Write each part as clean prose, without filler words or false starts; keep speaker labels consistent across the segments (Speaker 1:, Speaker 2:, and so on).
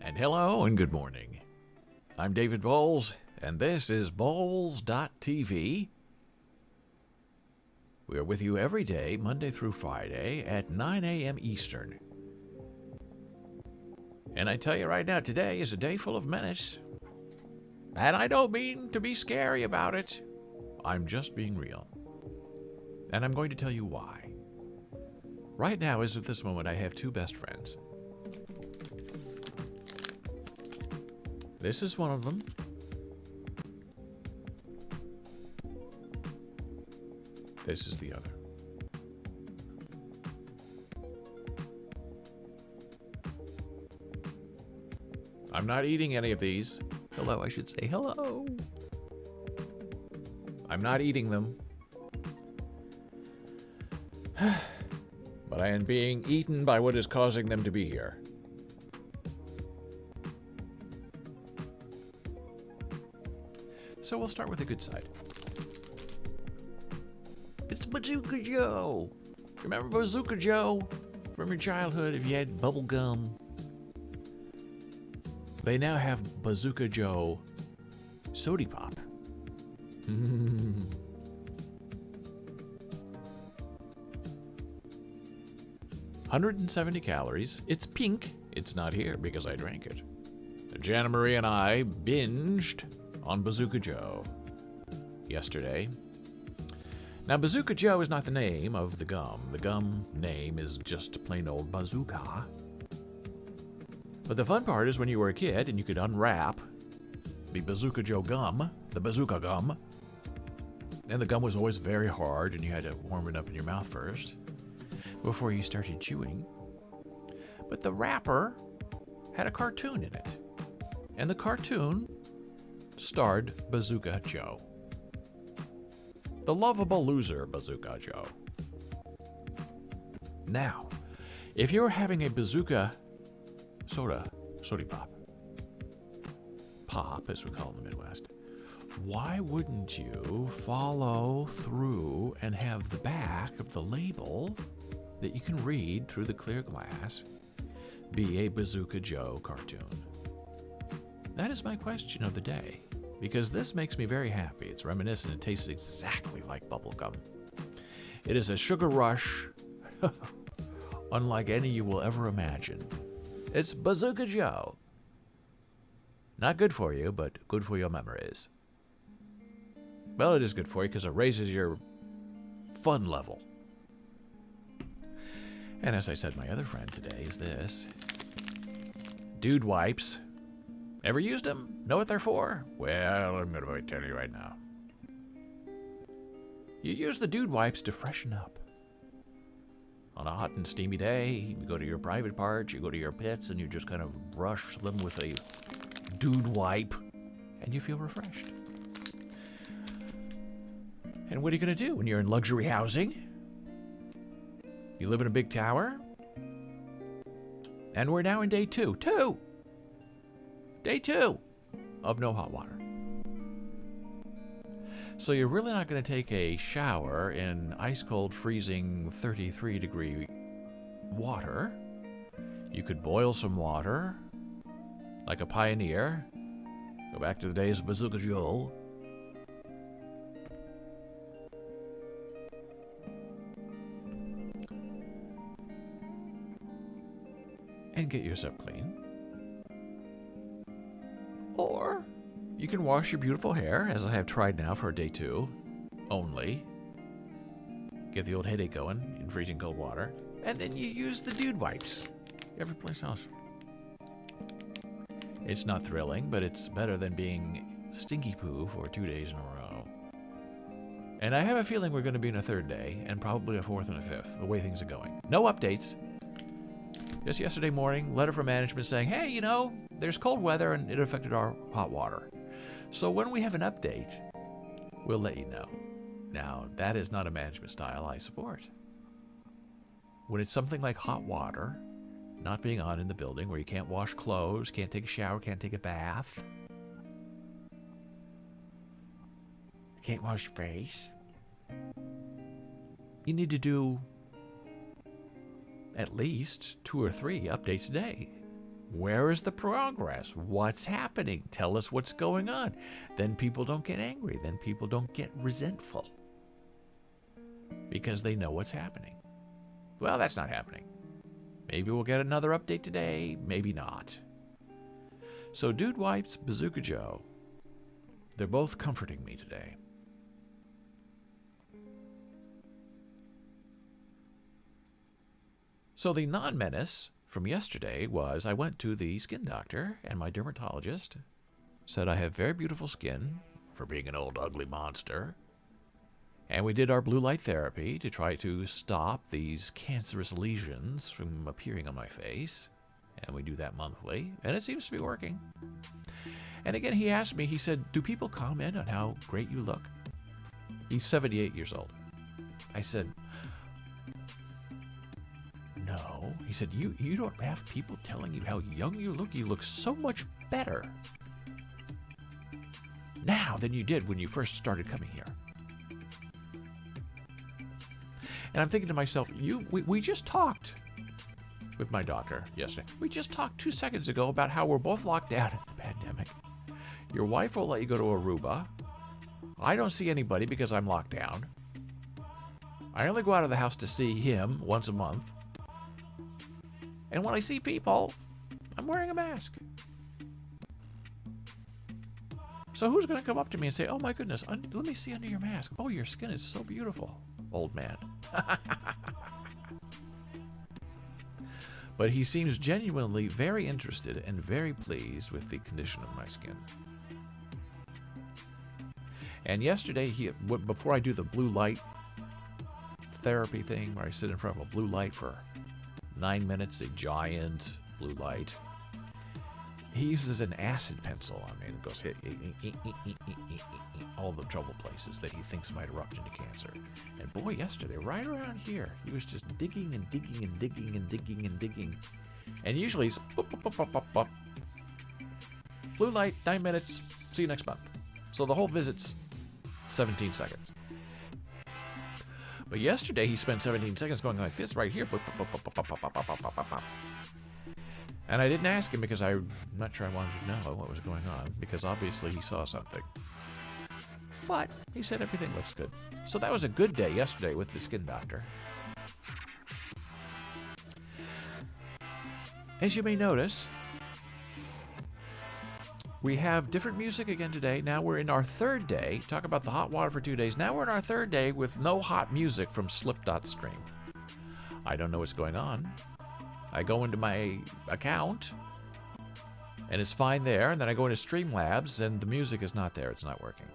Speaker 1: And hello and good morning. I'm David Bowles, and this is Bowles.tv. We are with you every day, Monday through Friday, at 9 a.m. Eastern. And I tell you right now, today is a day full of menace. And I don't mean to be scary about it. I'm just being real. And I'm going to tell you why. Right now, as of this moment, I have two best friends. This is one of them. This is the other. I'm not eating any of these. Hello, I should say hello. I'm not eating them. But I am being eaten by what is causing them to be here. So we'll start with the good side. It's Bazooka Joe. Remember Bazooka Joe from your childhood if you had bubble gum? They now have Bazooka Joe Sody Pop. 170 calories. It's pink. It's not here because I drank it. Jana Marie and I binged on Bazooka Joe yesterday. Now, Bazooka Joe is not the name of the gum. The gum name is just plain old bazooka. But the fun part is when you were a kid and you could unwrap the Bazooka Joe gum, the bazooka gum, and the gum was always very hard and you had to warm it up in your mouth first before you started chewing. But the wrapper had a cartoon in it. And the cartoon starred Bazooka Joe. The lovable loser Bazooka Joe. Now, if you're having a bazooka soda pop, as we call it in the Midwest, why wouldn't you follow through and have the back of the label that you can read through the clear glass be a Bazooka Joe cartoon? That is my question of the day, because this makes me very happy. It's reminiscent. It tastes exactly like bubblegum. It is a sugar rush unlike any you will ever imagine. It's Bazooka Joe. Not good for you, but good for your memories. Well, it is good for you because it raises your fun level. And as I said, my other friend today is this. Dude wipes. Ever used them? Know what they're for? Well, I'm going to tell you right now. You use the dude wipes to freshen up. On a hot and steamy day, you go to your private parts, you go to your pits, and you just kind of brush them with a dude wipe, and you feel refreshed. And what are you going to do when you're in luxury housing? You live in a big tower? And we're now in day two. Day two of no hot water. So you're really not going to take a shower in ice-cold, freezing 33-degree water. You could boil some water, like a pioneer. Go back to the days of Bazooka Joe. And get yourself clean. Or you can wash your beautiful hair, as I have tried now for day two only. Get the old headache going in freezing cold water. And then you use the dude wipes every place else. It's not thrilling, but it's better than being stinky poo for 2 days in a row. And I have a feeling we're going to be in a third day, and probably a fourth and a fifth, the way things are going. No updates. Just yesterday morning, letter from management saying, hey, you know, there's cold weather and it affected our hot water. So when we have an update, we'll let you know. Now, that is not a management style I support. When it's something like hot water, not being on in the building where you can't wash clothes, can't take a shower, can't take a bath, can't wash your face, you need to do at least 2 or 3 updates a day. Where is the progress? What's happening? Tell us what's going on. Then people don't get angry. Then people don't get resentful. Because they know what's happening. Well, that's not happening. Maybe we'll get another update today. Maybe not. So Dude Wipes, Bazooka Joe, they're both comforting me today. So the non-menace from yesterday was I went to the skin doctor, and my dermatologist said I have very beautiful skin for being an old ugly monster. And we did our blue light therapy to try to stop these cancerous lesions from appearing on my face. And we do that monthly, and it seems to be working. And again, he asked me, he said, do people comment on how great you look? He's 78 years old. I said, no. He said, you don't have people telling you how young you look. You look so much better now than you did when you first started coming here. And I'm thinking to myself, we just talked with my doctor yesterday. We just talked 2 seconds ago about how we're both locked down in the pandemic. Your wife won't let you go to Aruba. I don't see anybody because I'm locked down. I only go out of the house to see him once a month. And when I see people, I'm wearing a mask. So who's going to come up to me and say, oh my goodness, let me see under your mask. Oh, your skin is so beautiful, old man. But he seems genuinely very interested and very pleased with the condition of my skin. And yesterday, before I do the blue light therapy thing, where I sit in front of a blue light for 9 minutes, a giant blue light, he uses an acid pencil on me and goes hit all the trouble places that he thinks might erupt into cancer. And boy, yesterday, right around here, he was just digging and digging and digging and digging and digging. And usually he's blue light, 9 minutes, see you next month. So the whole visit's 17 seconds. But yesterday he spent 17 seconds going like this right here. And I didn't ask him because I'm not sure I wanted to know what was going on, because obviously he saw something. But he said everything looks good. So that was a good day yesterday with the skin doctor. As you may notice, we have different music again today. Now we're in our third day. Talk about the hot water for 2 days. Now we're in our third day with no hot music from Slip.Stream. I don't know what's going on. I go into my account, and it's fine there. And then I go into Streamlabs, and the music is not there. It's not working.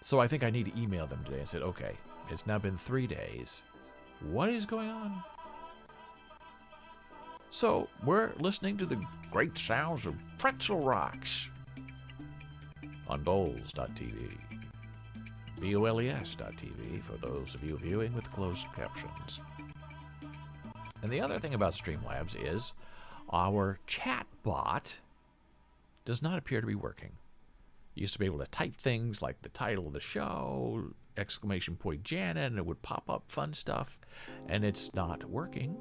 Speaker 1: So I think I need to email them today and say, okay, it's now been 3 days. What is going on? So we're listening to the great sounds of Pretzel Rocks on Bowls.tv. BOLES.tv for those of you viewing with closed captions. And the other thing about Streamlabs is our chat bot does not appear to be working. You used to be able to type things like the title of the show, ! Janet, and it would pop up fun stuff, and it's not working.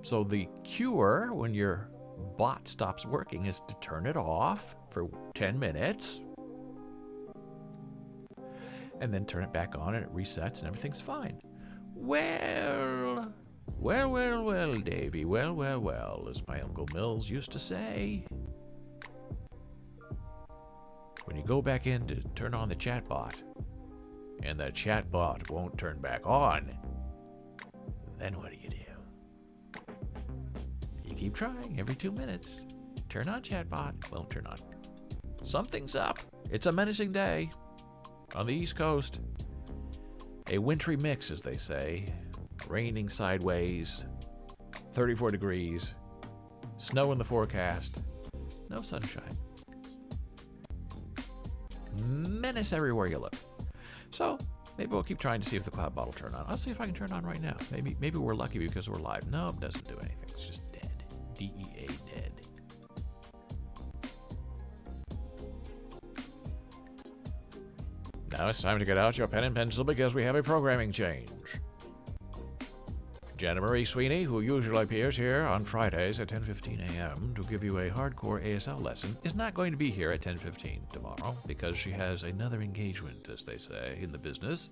Speaker 1: So the cure when your bot stops working is to turn it off for 10 minutes and then turn it back on and it resets and everything's fine. Well, Davy. Well, as my Uncle Mills used to say. When you go back in to turn on the chatbot and the chatbot won't turn back on, then what do? Keep trying every 2 minutes. Turn on chatbot, won't turn on. Something's up. It's a menacing day on the East Coast. A wintry mix, as they say. Raining sideways, 34 degrees, snow in the forecast, no sunshine. Menace everywhere you look. So maybe we'll keep trying to see if the cloud bot will turn on. I'll see if I can turn it on right now. Maybe we're lucky because we're live. No, it doesn't do anything. It's just dead. DEA dead. Now it's time to get out your pen and pencil because we have a programming change. Jenna Marie Sweeney, who usually appears here on Fridays at 10:15 a.m. to give you a hardcore ASL lesson, is not going to be here at 10:15 tomorrow because she has another engagement, as they say, in the business.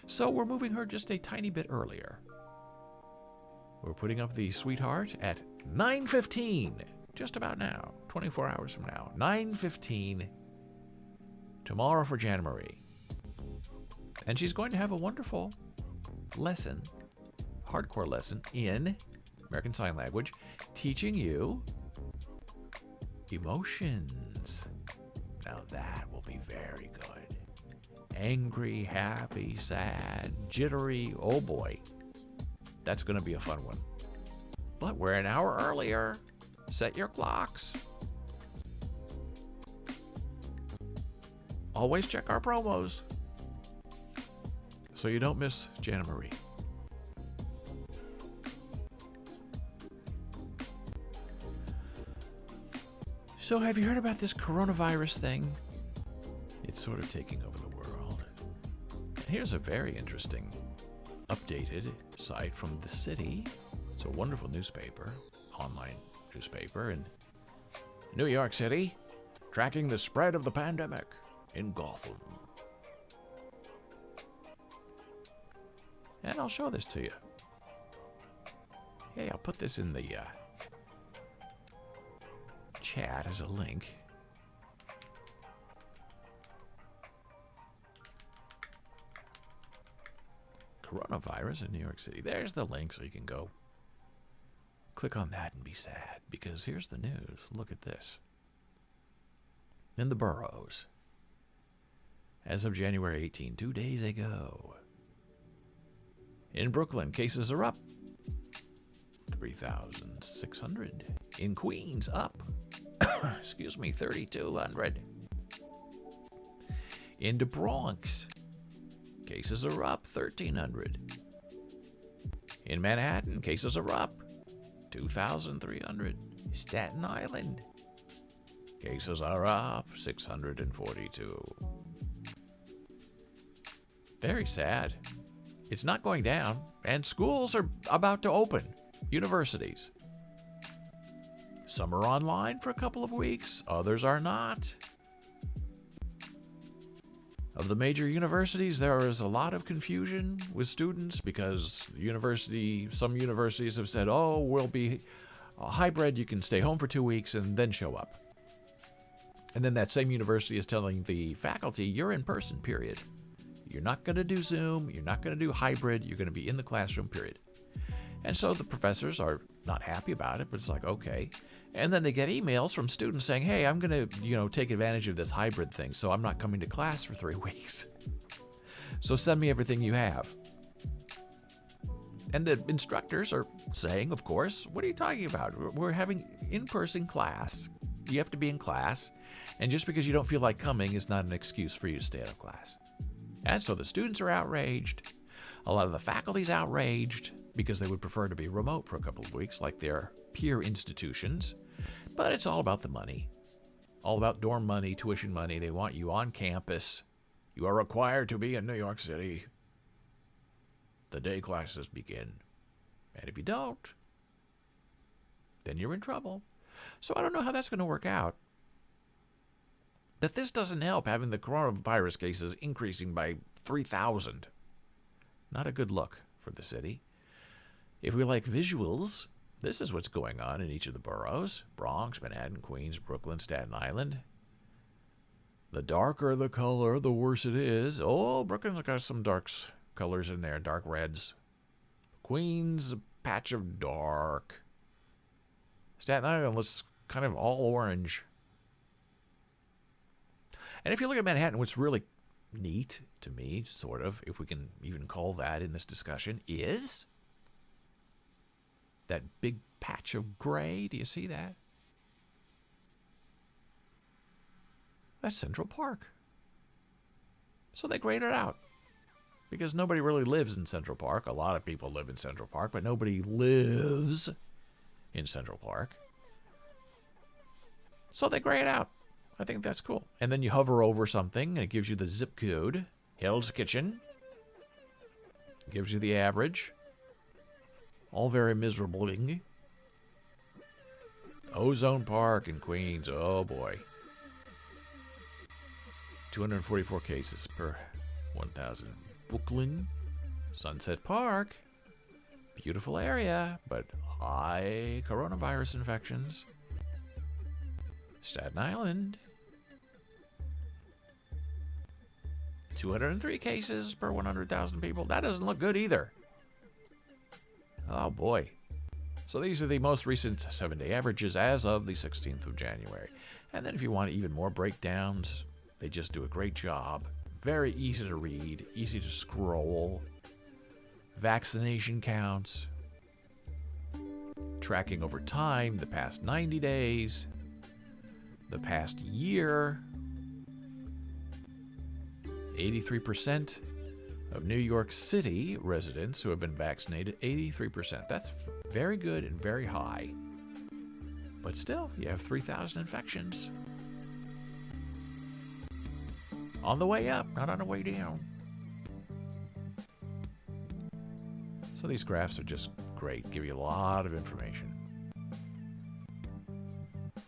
Speaker 1: So we're moving her just a tiny bit earlier. We're putting up the sweetheart at 9:15, just about now, 24 hours from now, 9:15 tomorrow for Jenna Marie. And she's going to have a wonderful lesson, hardcore lesson in American Sign Language, teaching you emotions. Now that will be very good. Angry, happy, sad, jittery, oh boy. That's going to be a fun one. But we're an hour earlier. Set your clocks. Always check our promos so you don't miss Jana Marie. So have you heard about this coronavirus thing? It's sort of taking over the world. Here's a very interesting updated site from The City. It's a wonderful newspaper, online newspaper in New York City, tracking the spread of the pandemic in Gotham. And I'll show this to you. Hey, I'll put this in the chat as a link. Coronavirus in New York City. There's the link so you can go click on that and be sad, because here's the news. Look at this. In the boroughs, as of January 18, 2 days ago, in Brooklyn, cases are up 3,600. In Queens, up, 3,200. In the Bronx, cases are up, 1,300. In Manhattan, cases are up, 2,300. Staten Island, cases are up, 642. Very sad. It's not going down, and schools are about to open. Universities. Some are online for a couple of weeks, others are not. Of the major universities, there is a lot of confusion with students because some universities have said, oh, we'll be hybrid, you can stay home for 2 weeks and then show up. And then that same university is telling the faculty, you're in person, period. You're not going to do Zoom, you're not going to do hybrid, you're going to be in the classroom, period. And so the professors are not happy about it, but it's like, okay. And then they get emails from students saying, hey, I'm going to, take advantage of this hybrid thing, so I'm not coming to class for 3 weeks. So send me everything you have. And the instructors are saying, of course, what are you talking about? We're having in-person class. You have to be in class. And just because you don't feel like coming is not an excuse for you to stay out of class. And so the students are outraged. A lot of the faculty's outraged because they would prefer to be remote for a couple of weeks like their peer institutions. But it's all about the money. All about dorm money, tuition money. They want you on campus. You are required to be in New York City the day classes begin. And if you don't, then you're in trouble. So I don't know how that's going to work out. That this doesn't help having the coronavirus cases increasing by 3,000. Not a good look for the city. If we like visuals, this is what's going on in each of the boroughs. Bronx, Manhattan, Queens, Brooklyn, Staten Island. The darker the color, the worse it is. Oh, Brooklyn's got some darks colors in there, dark reds. Queens, a patch of dark. Staten Island looks kind of all orange. And if you look at Manhattan, what's really neat to me, sort of, if we can even call that in this discussion, is that big patch of gray. Do you see that? That's Central Park. So they grayed it out. Because nobody really lives in Central Park. A lot of people live in Central Park, but nobody lives in Central Park. So they gray it out. I think that's cool. And then you hover over something, and it gives you the zip code. Hell's Kitchen. Gives you the average. All very miserabling. Ozone Park in Queens. Oh, boy. 244 cases per 1,000. Brooklyn. Sunset Park. Beautiful area, but high coronavirus infections. Staten Island. 203 cases per 100,000 people. That doesn't look good either. Oh, boy. So these are the most recent 7-day averages as of the 16th of January. And then if you want even more breakdowns, they just do a great job. Very easy to read, easy to scroll. Vaccination counts. Tracking over time, the past 90 days. The past year. 83% of New York City residents who have been vaccinated, 83%. That's very good and very high. But still, you have 3,000 infections. On the way up, not on the way down. So these graphs are just great, give you a lot of information.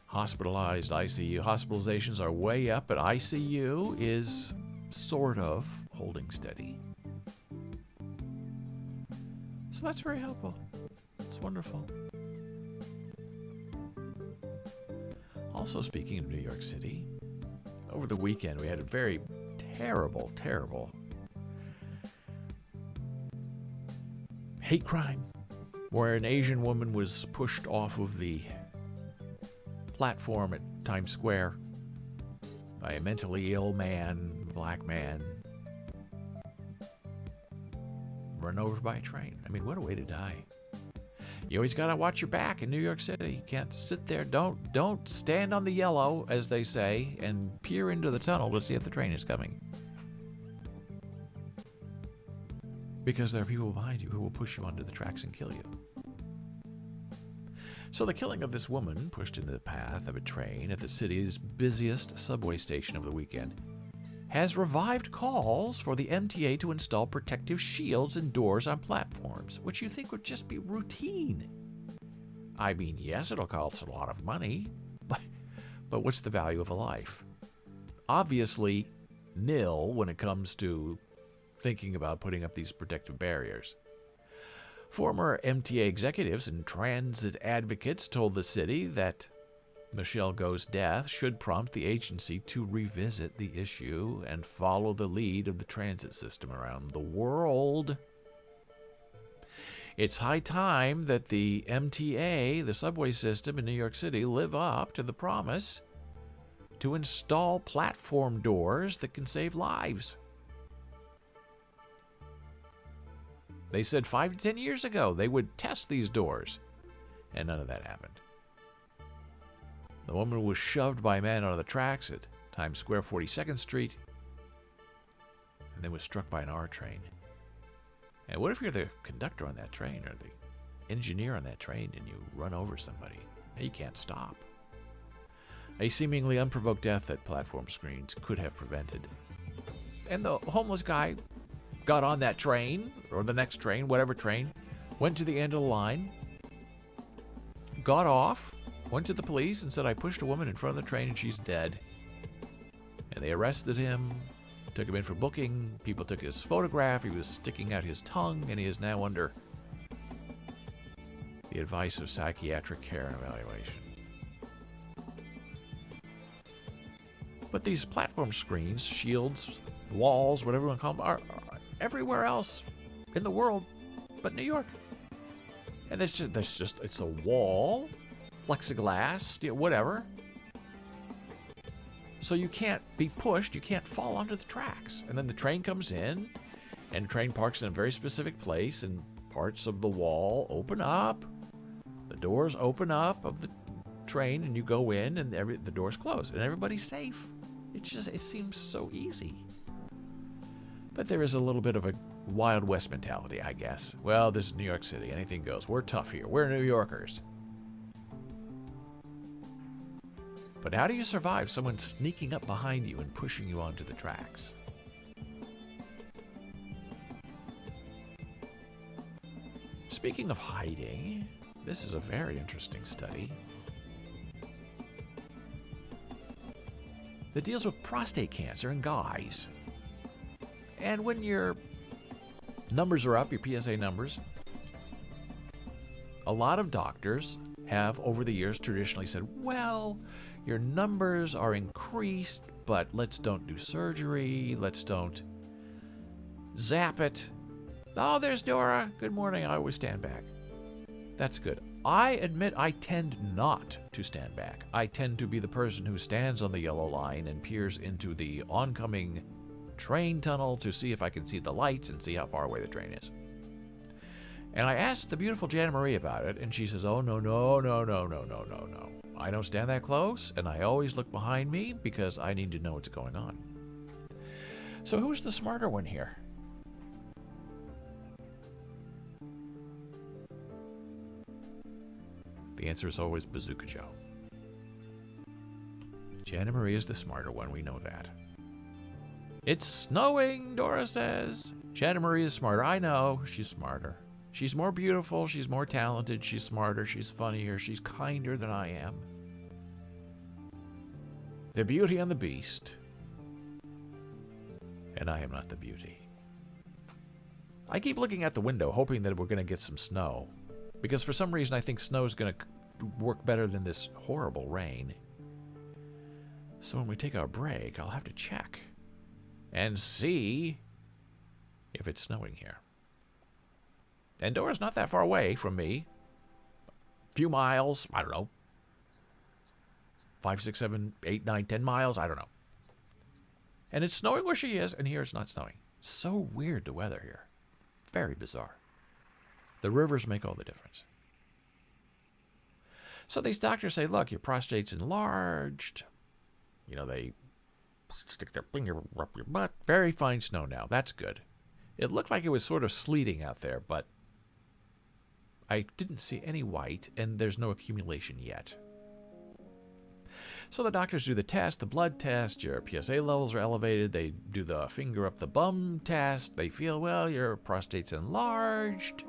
Speaker 1: Hospitalized, ICU. Hospitalizations are way up, but ICU is sort of holding steady. So that's very helpful. It's wonderful. Also, speaking of New York City, over the weekend we had a very terrible hate crime where an Asian woman was pushed off of the platform at Times Square by a mentally ill man, black man, run over by a train. I mean, what a way to die. You always got to watch your back in New York City. You can't sit there. Don't stand on the yellow, as they say, and peer into the tunnel to see if the train is coming. Because there are people behind you who will push you onto the tracks and kill you. So the killing of this woman pushed into the path of a train at the city's busiest subway station of the weekend has revived calls for the MTA to install protective shields and doors on platforms, which you think would just be routine. I mean, yes, it'll cost a lot of money, but what's the value of a life? Obviously, nil when it comes to thinking about putting up these protective barriers. Former MTA executives and transit advocates told the city that Michelle Go's death should prompt the agency to revisit the issue and follow the lead of the transit system around the world. It's high time that the MTA, the subway system in New York City, live up to the promise to install platform doors that can save lives. They said 5 to 10 years ago they would test these doors, and none of that happened. The woman was shoved by a man onto the tracks at Times Square, 42nd Street, and then was struck by an R train. And what if you're the conductor on that train or the engineer on that train and you run over somebody? You can't stop. A seemingly unprovoked death that platform screens could have prevented. And the homeless guy got on that train, or the next train, whatever train, went to the end of the line, got off, went to the police and said, I pushed a woman in front of the train and she's dead. And they arrested him, took him in for booking. People took his photograph. He was sticking out his tongue, and he is now under the advice of psychiatric care and evaluation. But these platform screens, shields, walls, whatever you want to call them, are everywhere else in the world but New York. And it's a wall, plexiglass, steel, whatever. So you can't be pushed, you can't fall onto the tracks. And then the train comes in, and the train parks in a very specific place, and parts of the wall open up, the doors open up of the train, and you go in, and the doors close, and everybody's safe. It seems so easy. But there is a little bit of a Wild West mentality, I guess. Well, this is New York City. Anything goes. We're tough here. We're New Yorkers. But how do you survive someone sneaking up behind you and pushing you onto the tracks? Speaking of hiding, this is a very interesting study that deals with prostate cancer in guys. And when your numbers are up, your PSA numbers, a lot of doctors have over the years traditionally said, well, your numbers are increased, but let's don't do surgery, let's don't zap it. Oh, there's Dora. Good morning. I always stand back. That's good. I admit I tend not to stand back. I tend to be the person who stands on the yellow line and peers into the oncoming train tunnel to see if I can see the lights and see how far away the train is. And I asked the beautiful Jana Marie about it, and she says, oh, no. I don't stand that close, and I always look behind me because I need to know what's going on. So who's the smarter one here? The answer is always Bazooka Joe. Jana Marie is the smarter one, we know that. It's snowing, Dora says. Jana Marie is smarter. I know, she's smarter. She's more beautiful, she's more talented, she's smarter, she's funnier, she's kinder than I am. The Beauty and the Beast. And I am not the beauty. I keep looking out the window, hoping that we're going to get some snow. Because for some reason I think snow is going to work better than this horrible rain. So when we take our break, I'll have to check and see if it's snowing here. And Dora's not that far away from me. A few miles, I don't know. 5, 6, 7, 8, 9, 10 miles, I don't know. And it's snowing where she is, and here it's not snowing. So weird, the weather here. Very bizarre. The rivers make all the difference. So these doctors say, look, your prostate's enlarged. You know, they stick their finger up your butt. Very fine snow now. That's good. It looked like it was sort of sleeting out there, but I didn't see any white, and there's no accumulation yet. So the doctors do the test, the blood test, your PSA levels are elevated, they do the finger up the bum test, they feel, well, your prostate's enlarged.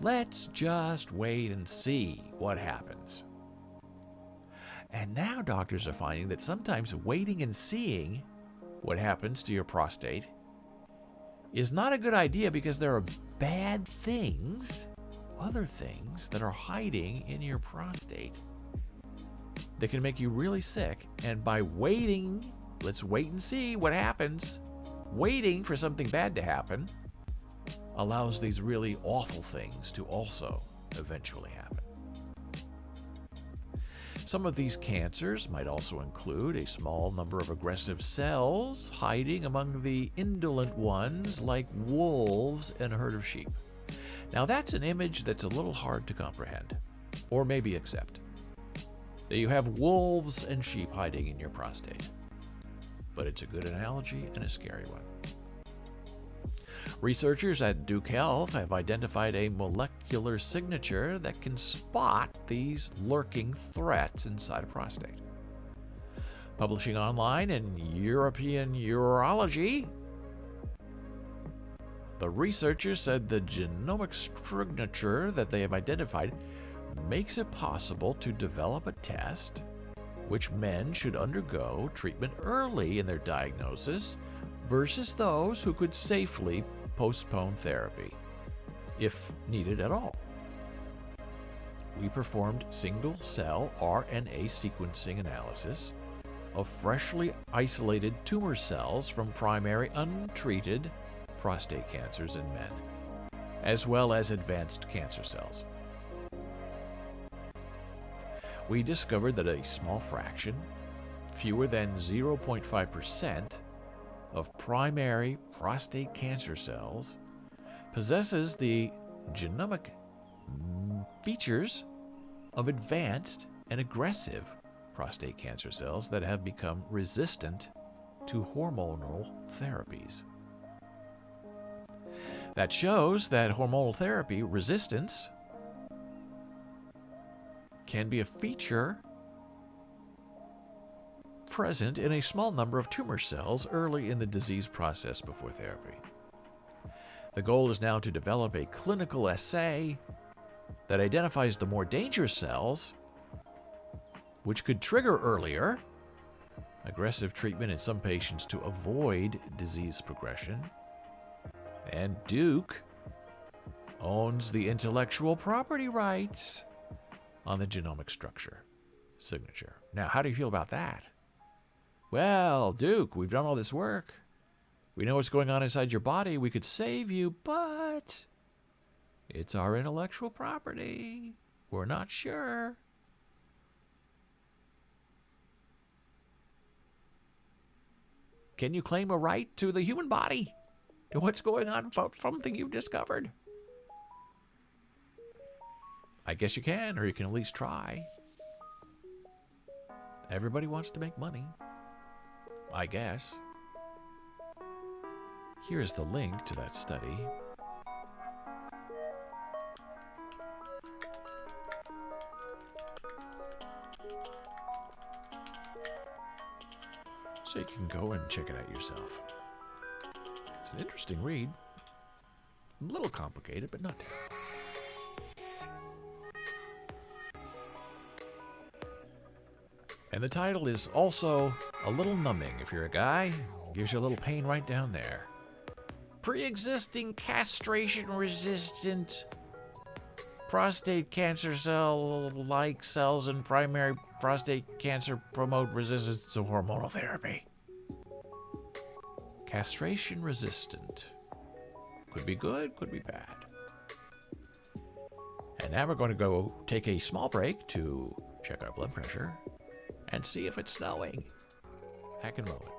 Speaker 1: Let's just wait and see what happens. And now doctors are finding that sometimes waiting and seeing what happens to your prostate is not a good idea because there are bad things, other things that are hiding in your prostate that can make you really sick. And by waiting, let's wait and see what happens, waiting for something bad to happen allows these really awful things to also eventually happen. Some of these cancers might also include a small number of aggressive cells hiding among the indolent ones like wolves in a herd of sheep. Now that's an image that's a little hard to comprehend, or maybe accept. That you have wolves and sheep hiding in your prostate. But it's a good analogy and a scary one. Researchers at Duke Health have identified a molecular signature that can spot these lurking threats inside a prostate. Publishing online in European Urology, the researchers said the genomic signature that they have identified makes it possible to develop a test which men should undergo treatment early in their diagnosis versus those who could safely postpone therapy, if needed at all. We performed single-cell RNA sequencing analysis of freshly isolated tumor cells from primary untreated prostate cancers in men, as well as advanced cancer cells. We discovered that a small fraction, fewer than 0.5%, of primary prostate cancer cells possesses the genomic features of advanced and aggressive prostate cancer cells that have become resistant to hormonal therapies. That shows that hormonal therapy resistance can be a feature present in a small number of tumor cells early in the disease process before therapy. The goal is now to develop a clinical assay that identifies the more dangerous cells, which could trigger earlier aggressive treatment in some patients to avoid disease progression. And Duke owns the intellectual property rights on the genomic structure signature. Now, how do you feel about that? Well, Duke, we've done all this work. We know what's going on inside your body. We could save you, but it's our intellectual property. We're not sure. Can you claim a right to the human body? To what's going on from something you've discovered? I guess you can, or you can at least try. Everybody wants to make money, I guess. Here's the link to that study. So you can go and check it out yourself. It's an interesting read. A little complicated, but not terrible. And the title is also a little numbing if you're a guy. Gives you a little pain right down there. Pre-existing castration-resistant prostate cancer cell-like cells in primary prostate cancer promote resistance to hormonal therapy. Castration-resistant. Could be good, could be bad. And now we're going to go take a small break to check our blood pressure and see if it's snowing. Back in a moment.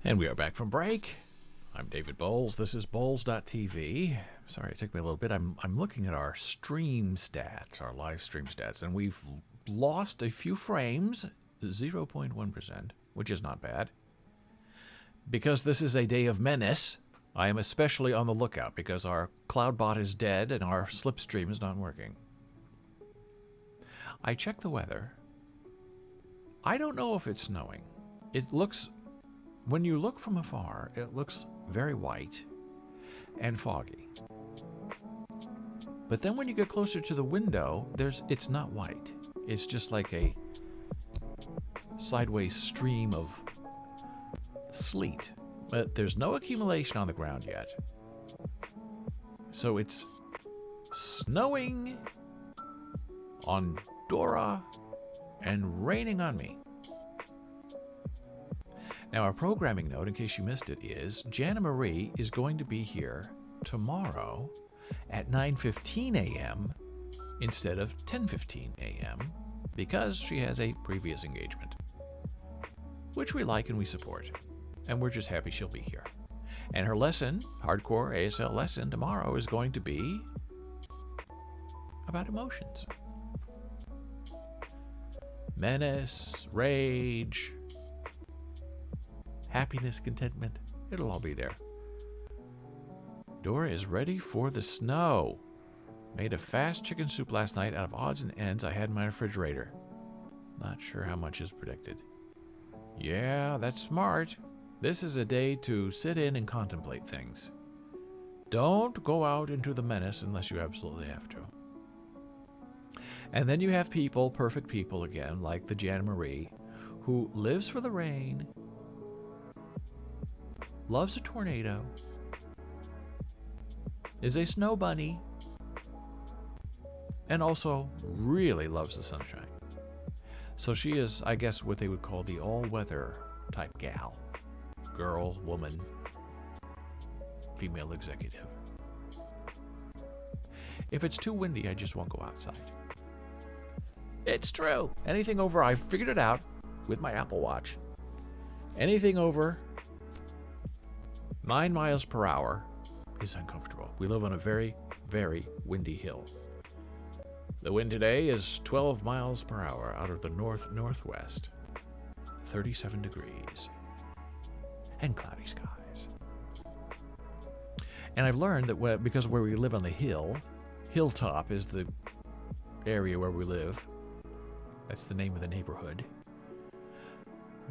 Speaker 1: And we are back from break. I'm David Bowles. This is Bowles.tv. Sorry, it took me a little bit. I'm looking at our stream stats, our live stream stats, and we've lost a few frames, 0.1%, which is not bad. Because this is a day of menace, I am especially on the lookout because our CloudBot is dead and our slipstream is not working. I checked the weather. I don't know if it's snowing. It looks... When you look from afar, it looks very white and foggy. But then when you get closer to the window, it's not white. It's just like a sideways stream of sleet. But there's no accumulation on the ground yet. So it's snowing on Dora and raining on me. Now, our programming note, in case you missed it, is Jana Marie is going to be here tomorrow at 9:15 a.m. instead of 10:15 a.m. because she has a previous engagement, which we like and we support, and we're just happy she'll be here. And her lesson, hardcore ASL lesson tomorrow, is going to be about emotions. Menace, rage, happiness, contentment. It'll all be there. Dora is ready for the snow. Made a fast chicken soup last night out of odds and ends I had in my refrigerator. Not sure how much is predicted. Yeah, that's smart. This is a day to sit in and contemplate things. Don't go out into the menace unless you absolutely have to. And then you have people, perfect people again, like the Jana Marie, who lives for the rain, loves a tornado, is a snow bunny, and also really loves the sunshine. So she is, I guess, what they would call the all-weather type gal. Girl, woman, female executive. If it's too windy, I just won't go outside. It's true. Anything over, I figured it out with my Apple Watch. Anything over 9 miles per hour is uncomfortable. We live on a very, very windy hill. The wind today is 12 miles per hour out of the north-northwest. 37 degrees. And cloudy skies. And I've learned that because where we live on the hill, Hilltop is the area where we live. That's the name of the neighborhood.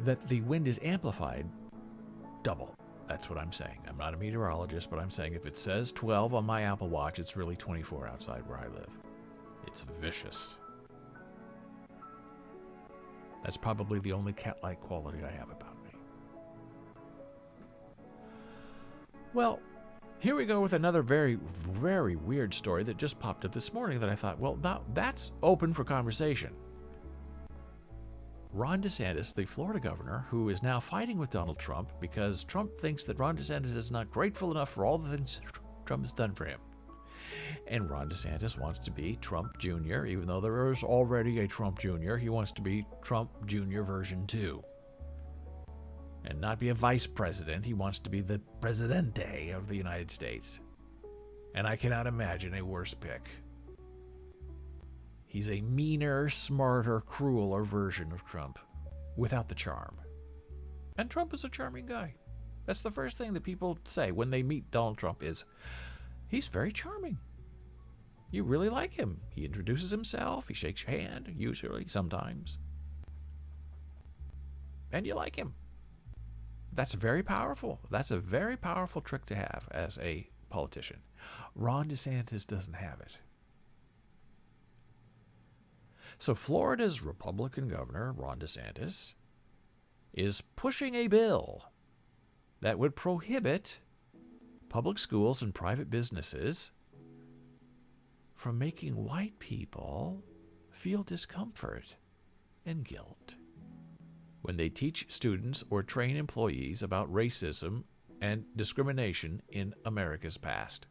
Speaker 1: That the wind is amplified double. That's what I'm saying. I'm not a meteorologist, but I'm saying if it says 12 on my Apple Watch, it's really 24 outside where I live. It's vicious. That's probably the only cat-like quality I have about me. Well, here we go with another very, very weird story that just popped up this morning that I thought, well, now that's open for conversation. Ron DeSantis, the Florida governor, who is now fighting with Donald Trump because Trump thinks that Ron DeSantis is not grateful enough for all the things Trump has done for him. And Ron DeSantis wants to be Trump Jr., even though there is already a Trump Jr. He wants to be Trump Jr. version 2. And not be a vice president. He wants to be the Presidente of the United States. And I cannot imagine a worse pick. He's a meaner, smarter, crueler version of Trump, without the charm. And Trump is a charming guy. That's the first thing that people say when they meet Donald Trump is, he's very charming. You really like him. He introduces himself, he shakes your hand, usually, sometimes. And you like him. That's very powerful. That's a very powerful trick to have as a politician. Ron DeSantis doesn't have it. So Florida's Republican governor, Ron DeSantis, is pushing a bill that would prohibit public schools and private businesses from making white people feel discomfort and guilt when they teach students or train employees about racism and discrimination in America's past.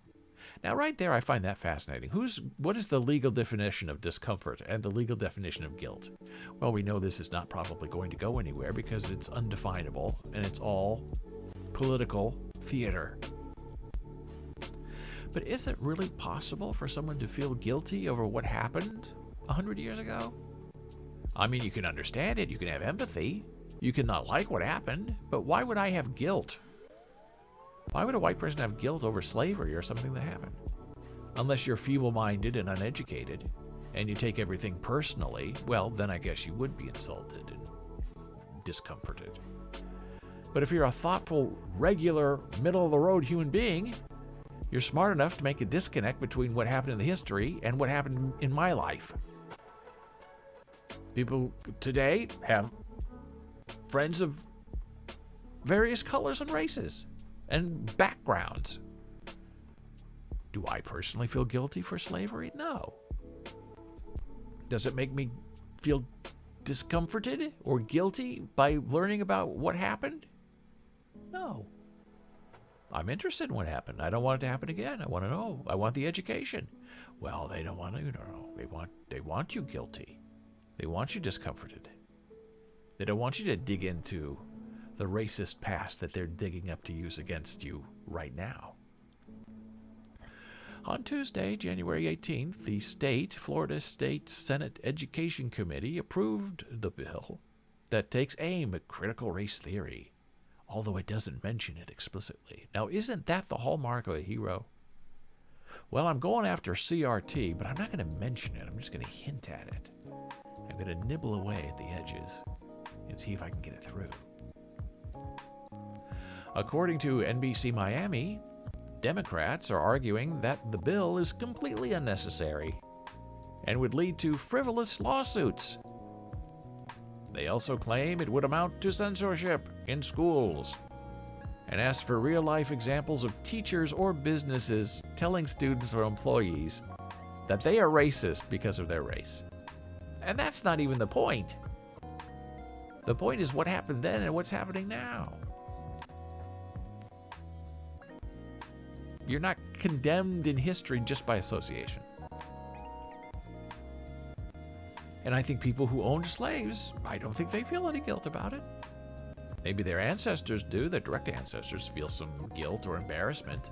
Speaker 1: Now, right there, I find that fascinating. What is the legal definition of discomfort and the legal definition of guilt? Well, we know this is not probably going to go anywhere because it's undefinable and it's all political theater. But is it really possible for someone to feel guilty over what happened 100 years ago? I mean, you can understand it, you can have empathy, you can not like what happened, but why would I have guilt? Why would a white person have guilt over slavery or something that happened? Unless you're feeble-minded and uneducated, and you take everything personally, well, then I guess you would be insulted and discomforted. But if you're a thoughtful, regular, middle-of-the-road human being, you're smart enough to make a disconnect between what happened in the history and what happened in my life. People today have friends of various colors and races and backgrounds. Do I personally feel guilty for slavery? No. Does it make me feel discomforted or guilty by learning about what happened? No. I'm interested in what happened. I don't want it to happen again. I want to know. I want the education. Well, they don't want to know. They want you guilty. They want you discomforted. They don't want you to dig into the racist past that they're digging up to use against you right now. On Tuesday, January 18th, the Florida State Senate Education Committee approved the bill that takes aim at critical race theory, although it doesn't mention it explicitly. Now, isn't that the hallmark of a hero? Well, I'm going after CRT, but I'm not going to mention it. I'm just going to hint at it. I'm going to nibble away at the edges and see if I can get it through. According to NBC Miami, Democrats are arguing that the bill is completely unnecessary and would lead to frivolous lawsuits. They also claim it would amount to censorship in schools and ask for real-life examples of teachers or businesses telling students or employees that they are racist because of their race. And that's not even the point. The point is what happened then and what's happening now. You're not condemned in history just by association. And I think people who owned slaves, I don't think they feel any guilt about it. Maybe their ancestors do, their direct ancestors feel some guilt or embarrassment.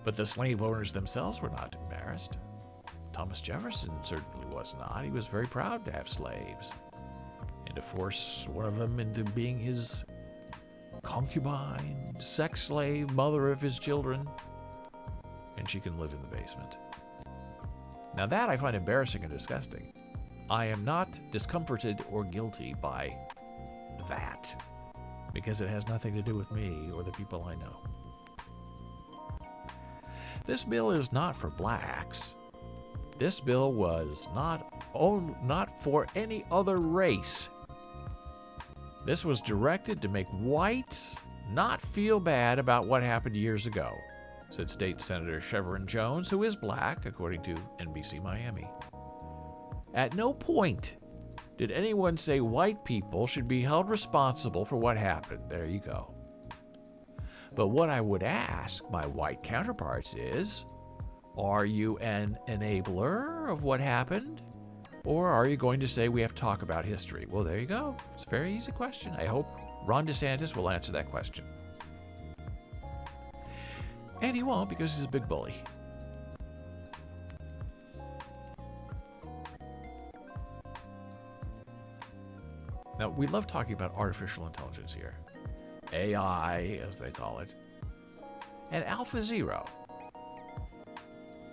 Speaker 1: But the slave owners themselves were not embarrassed. Thomas Jefferson certainly was not. He was very proud to have slaves and to force one of them into being his concubine, sex slave, mother of his children, and she can live in the basement. Now that I find embarrassing and disgusting. I am not discomforted or guilty by that, because it has nothing to do with me or the people I know. This bill is not for blacks. This bill was not for any other race. This was directed to make whites not feel bad about what happened years ago, said State Senator Chevron Jones, who is black, according to NBC Miami. At no point did anyone say white people should be held responsible for what happened. There you go. But what I would ask my white counterparts is, are you an enabler of what happened? Or are you going to say we have to talk about history? Well, there you go. It's a very easy question. I hope Ron Desantis will answer that question. And he won't, because he's a big bully. Now, we love talking about artificial intelligence here. AI, as they call it. And AlphaZero.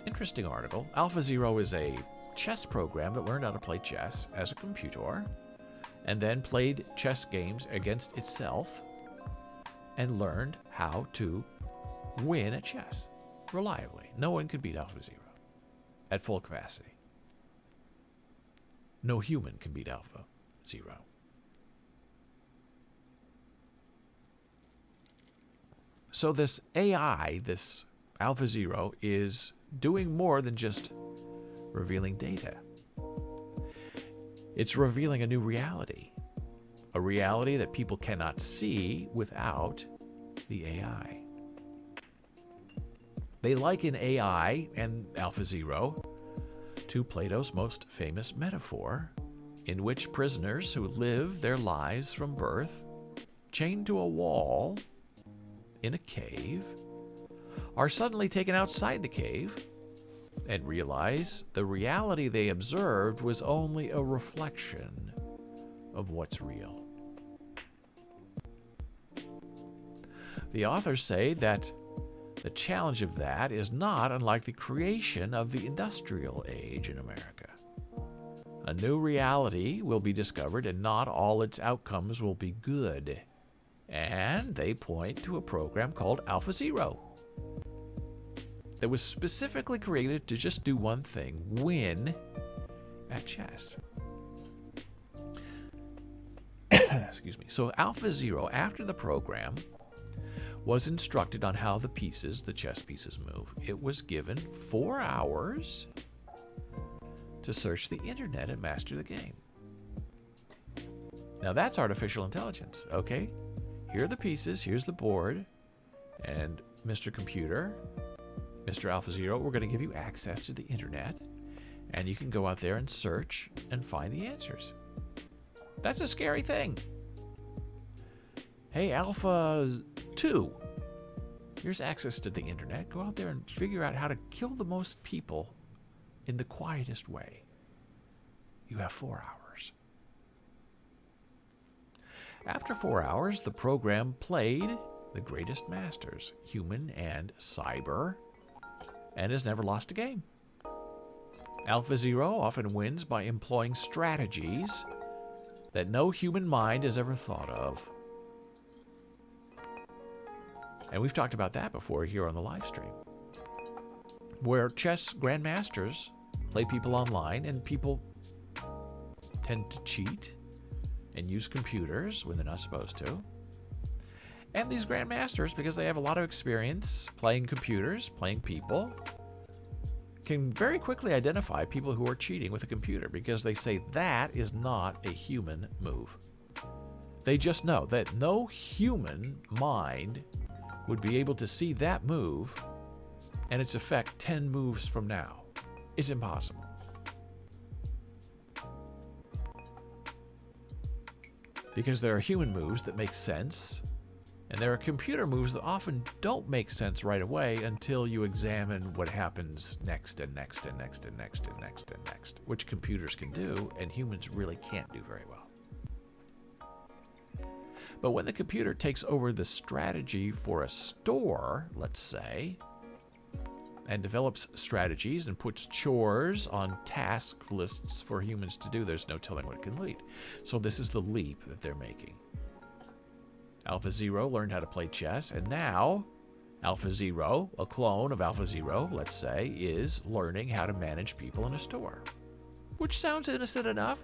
Speaker 1: Interesting article. AlphaZero is a chess program that learned how to play chess as a computer and then played chess games against itself and learned how to win at chess reliably. No one could beat AlphaZero at full capacity. No human can beat AlphaZero. So this AI, this AlphaZero, is doing more than just revealing data. It's revealing a new reality, a reality that people cannot see without the AI. They liken AI and AlphaZero to Plato's most famous metaphor, in which prisoners who live their lives from birth, chained to a wall, in a cave are suddenly taken outside the cave and realize the reality they observed was only a reflection of what's real. The authors say that the challenge of that is not unlike the creation of the industrial age in America. A new reality will be discovered, and not all its outcomes will be good. And they point to a program called AlphaZero that was specifically created to just do one thing: win at chess. Excuse me. So AlphaZero, after the program, was instructed on how the chess pieces move. It was given 4 hours to search the internet and master the game. Now that's artificial intelligence, okay? Here are the pieces, here's the board, and Mr. Computer, Mr. AlphaZero, we're going to give you access to the internet, and you can go out there and search and find the answers. That's a scary thing. Hey, Alpha 2, here's access to the internet. Go out there and figure out how to kill the most people in the quietest way. You have 4 hours. After 4 hours, the program played the greatest masters, human and cyber, and has never lost a game. AlphaZero often wins by employing strategies that no human mind has ever thought of. And we've talked about that before here on the live stream, where chess grandmasters play people online, and people tend to cheat and use computers when they're not supposed to. And these grandmasters, because they have a lot of experience playing computers, playing people, can very quickly identify people who are cheating with a computer, because they say that is not a human move. They just know that no human mind would be able to see that move and its effect 10 moves from now. It's impossible. Because there are human moves that make sense, and there are computer moves that often don't make sense right away until you examine what happens next and next and next and next and next and next, which computers can do and humans really can't do very well. But when the computer takes over the strategy for a store, let's say, and develops strategies and puts chores on task lists for humans to do, there's no telling what it can lead. So this is the leap that they're making. AlphaZero learned how to play chess, and now AlphaZero, a clone of AlphaZero, let's say, is learning how to manage people in a store. Which sounds innocent enough.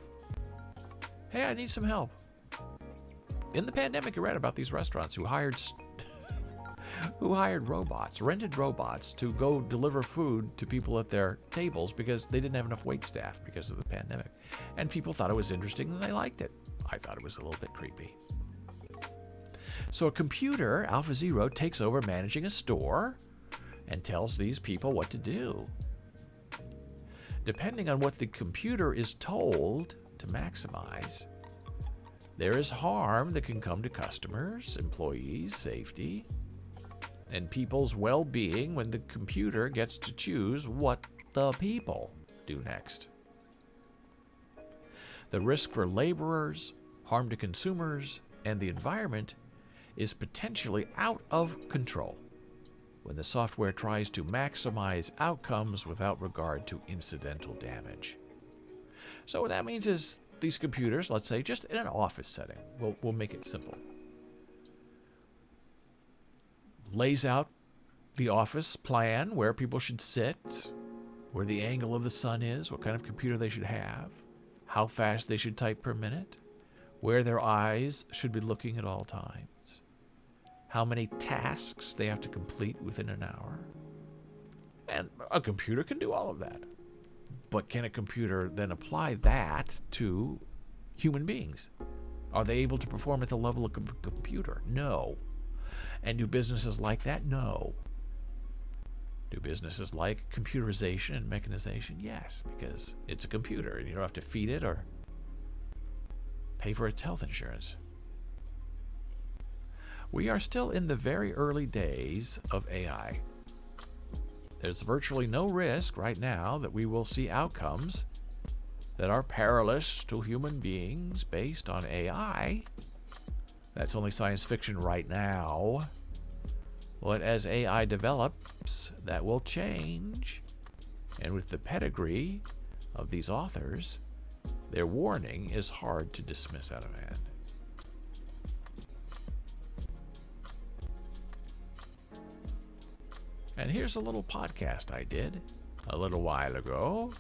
Speaker 1: Hey, I need some help. In the pandemic, you read about these restaurants who hired robots, rented robots to go deliver food to people at their tables because they didn't have enough wait staff because of the pandemic. And people thought it was interesting and they liked it. I thought it was a little bit creepy. So a computer, AlphaZero, takes over managing a store and tells these people what to do. Depending on what the computer is told to maximize, there is harm that can come to customers, employees, safety, and people's well-being when the computer gets to choose what the people do next. The risk for laborers, harm to consumers, and the environment is potentially out of control when the software tries to maximize outcomes without regard to incidental damage. So what that means is these computers, let's say just in an office setting, we'll make it simple, lays out the office plan, where people should sit, where the angle of the sun is, what kind of computer they should have, how fast they should type per minute, where their eyes should be looking at all times, how many tasks they have to complete within an hour. And a computer can do all of that. But can a computer then apply that to human beings? Are they able to perform at the level of a computer? No. And do businesses like that? No. Do businesses like computerization and mechanization? Yes, because it's a computer and you don't have to feed it or pay for its health insurance. We are still in the very early days of AI. There's virtually no risk right now that we will see outcomes that are perilous to human beings based on AI. That's only science fiction right now. But as AI develops, that will change. And with the pedigree of these authors, their warning is hard to dismiss out of hand. And here's a little podcast I did a little while ago,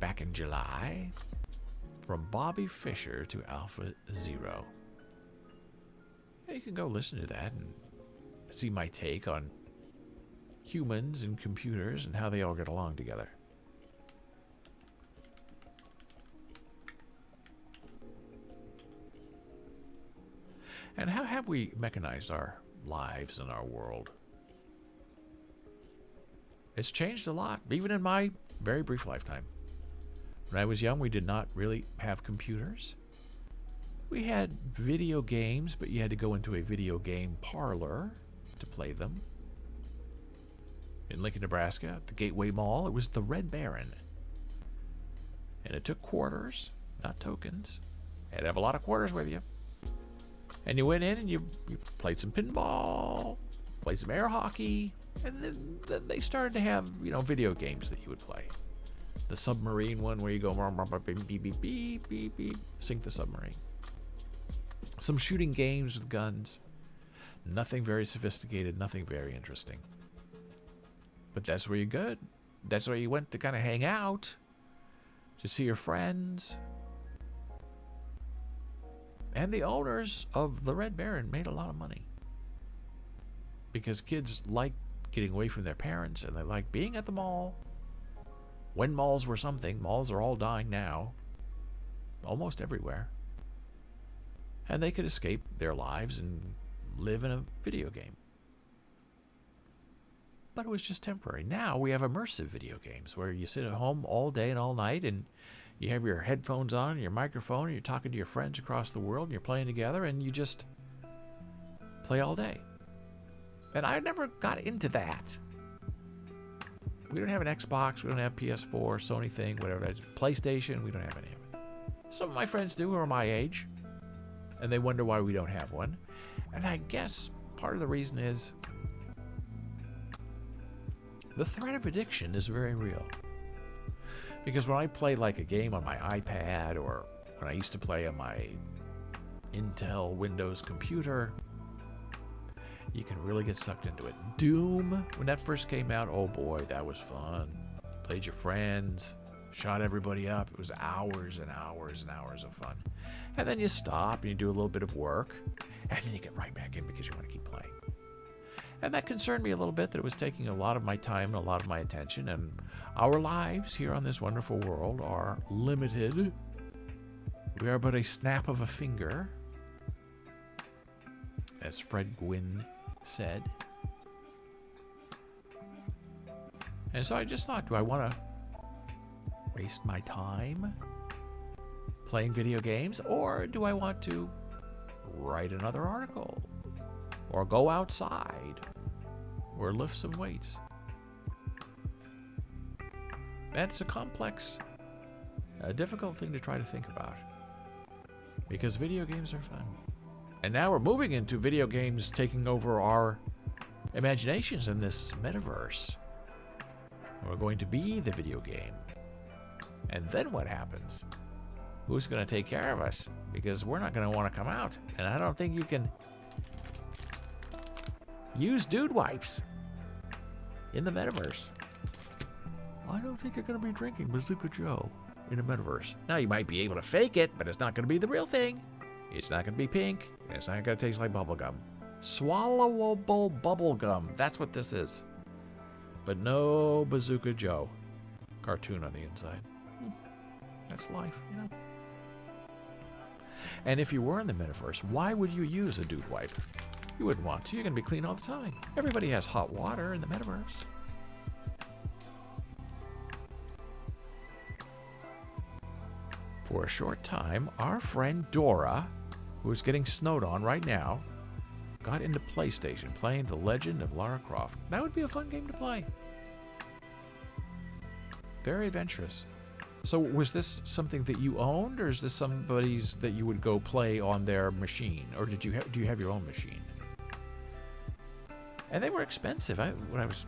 Speaker 1: back in July, from Bobby Fischer to Alpha Zero. And you can go listen to that and see my take on humans and computers and how they all get along together. And how have we mechanized our lives and our world? It's changed a lot, even in my very brief lifetime. When I was young, we did not really have computers. We had video games, but you had to go into a video game parlor to play them. In Lincoln, Nebraska, at the Gateway Mall, it was the Red Baron. And it took quarters, not tokens. You had to have a lot of quarters with you. And you went in and you played some pinball, played some air hockey, and then they started to have, video games that you would play. The submarine one where you go beep, beep, beep, beep, beep, beep, sink the submarine. Some shooting games with guns. Nothing very sophisticated, nothing very interesting. But that's where you're good. That's where you went to kind of hang out, to see your friends. And the owners of the Red Baron made a lot of money. Because kids like getting away from their parents and they like being at the mall. When malls were something, malls are all dying now. Almost everywhere. And they could escape their lives and live in a video game. But it was just temporary. Now we have immersive video games where you sit at home all day and all night and you have your headphones on and your microphone and you're talking to your friends across the world and you're playing together and you just play all day. And I never got into that. We don't have an Xbox, we don't have PS4, Sony thing, whatever that is. PlayStation, we don't have any of it. Some of my friends do who are my age, and they wonder why we don't have one. And I guess part of the reason is the threat of addiction is very real. Because when I play like a game on my iPad or when I used to play on my Intel Windows computer, you can really get sucked into it. Doom, when that first came out, oh boy, that was fun. Played your friends, shot everybody up. It was hours and hours and hours of fun. And then you stop and you do a little bit of work, and then you get right back in because you want to keep playing. And that concerned me a little bit, that it was taking a lot of my time and a lot of my attention, and our lives here on this wonderful world are limited. We are but a snap of a finger, as Fred Gwynne said. And so I just thought, do I want to waste my time playing video games, or do I want to write another article, or go outside, or lift some weights? That's a complex, difficult thing to try to think about, because video games are fun. And now we're moving into video games taking over our imaginations in this metaverse. We're going to be the video game. And then what happens? Who's going to take care of us? Because we're not going to want to come out. And I don't think you can use dude wipes in the metaverse. I don't think you're going to be drinking Bazooka Joe in a metaverse. Now, you might be able to fake it, but it's not going to be the real thing. It's not going to be pink, and it's not going to taste like bubblegum. Swallowable bubblegum. That's what this is. But no Bazooka Joe. Cartoon on the inside. That's life, And if you were in the metaverse, why would you use a dude wipe? You wouldn't want to. You're going to be clean all the time. Everybody has hot water in the metaverse. For a short time, our friend Dora, who is getting snowed on right now, got into PlayStation playing The Legend of Lara Croft. That would be a fun game to play. Very adventurous. So was this something that you owned, or is this somebody's that you would go play on their machine? Or do you have your own machine? And they were expensive. When I was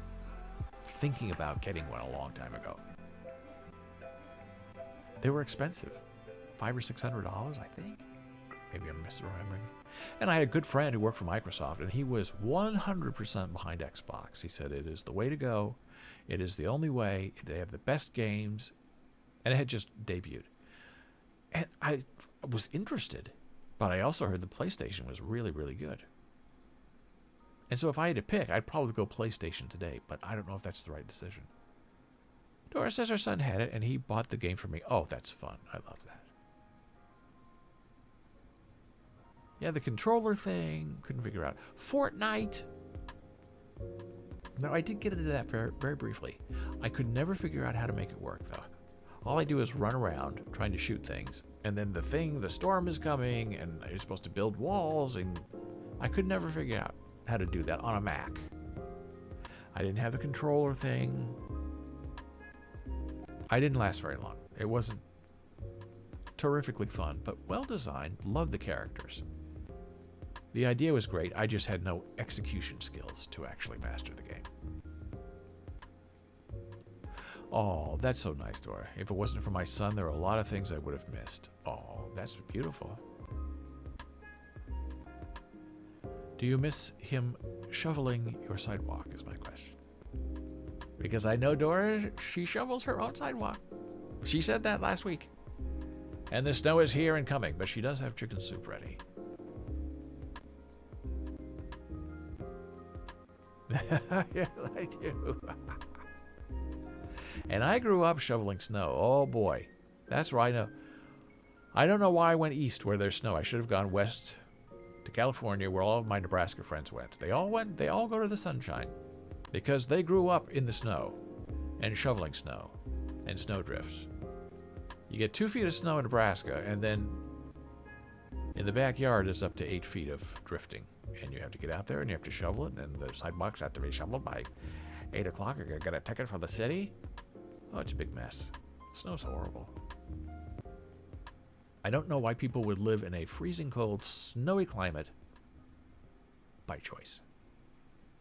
Speaker 1: thinking about getting one a long time ago, they were expensive. $500 or $600, I think. Maybe I'm misremembering. And I had a good friend who worked for Microsoft, and he was 100% behind Xbox. He said it is the way to go. It is the only way. They have the best games. And it had just debuted. And I was interested, but I also heard the PlayStation was really, really good. And so if I had to pick, I'd probably go PlayStation today, but I don't know if that's the right decision. Dora says her son had it, and he bought the game for me. Oh, that's fun. I love that. Yeah, the controller thing, couldn't figure out. Fortnite. No, I did get into that very, very briefly. I could never figure out how to make it work, though. All I do is run around trying to shoot things, and then the storm is coming, and you're supposed to build walls, and I could never figure out how to do that on a Mac. I didn't have the controller thing. I didn't last very long. It wasn't terrifically fun, but well designed. Loved the characters. The idea was great. I just had no execution skills to actually master the game. Oh, that's so nice, Dora. If it wasn't for my son, there are a lot of things I would have missed. Oh, that's beautiful. Do you miss him shoveling your sidewalk, is my question. Because I know Dora, she shovels her own sidewalk. She said that last week. And the snow is here and coming, but she does have chicken soup ready. Yes, I do. And I grew up shoveling snow. Oh boy, that's where I know. I don't know why I went east where there's snow. I should have gone west to California where all of my Nebraska friends went. They all go to the sunshine because they grew up in the snow and shoveling snow and snow drifts. You get 2 feet of snow in Nebraska, and then in the backyard it's up to 8 feet of drifting. And you have to get out there and you have to shovel it, and the sidewalks have to be shoveled by 8 o'clock. You're going to get a ticket from the city. Oh, it's a big mess. Snow's horrible. I don't know why people would live in a freezing cold, snowy climate by choice.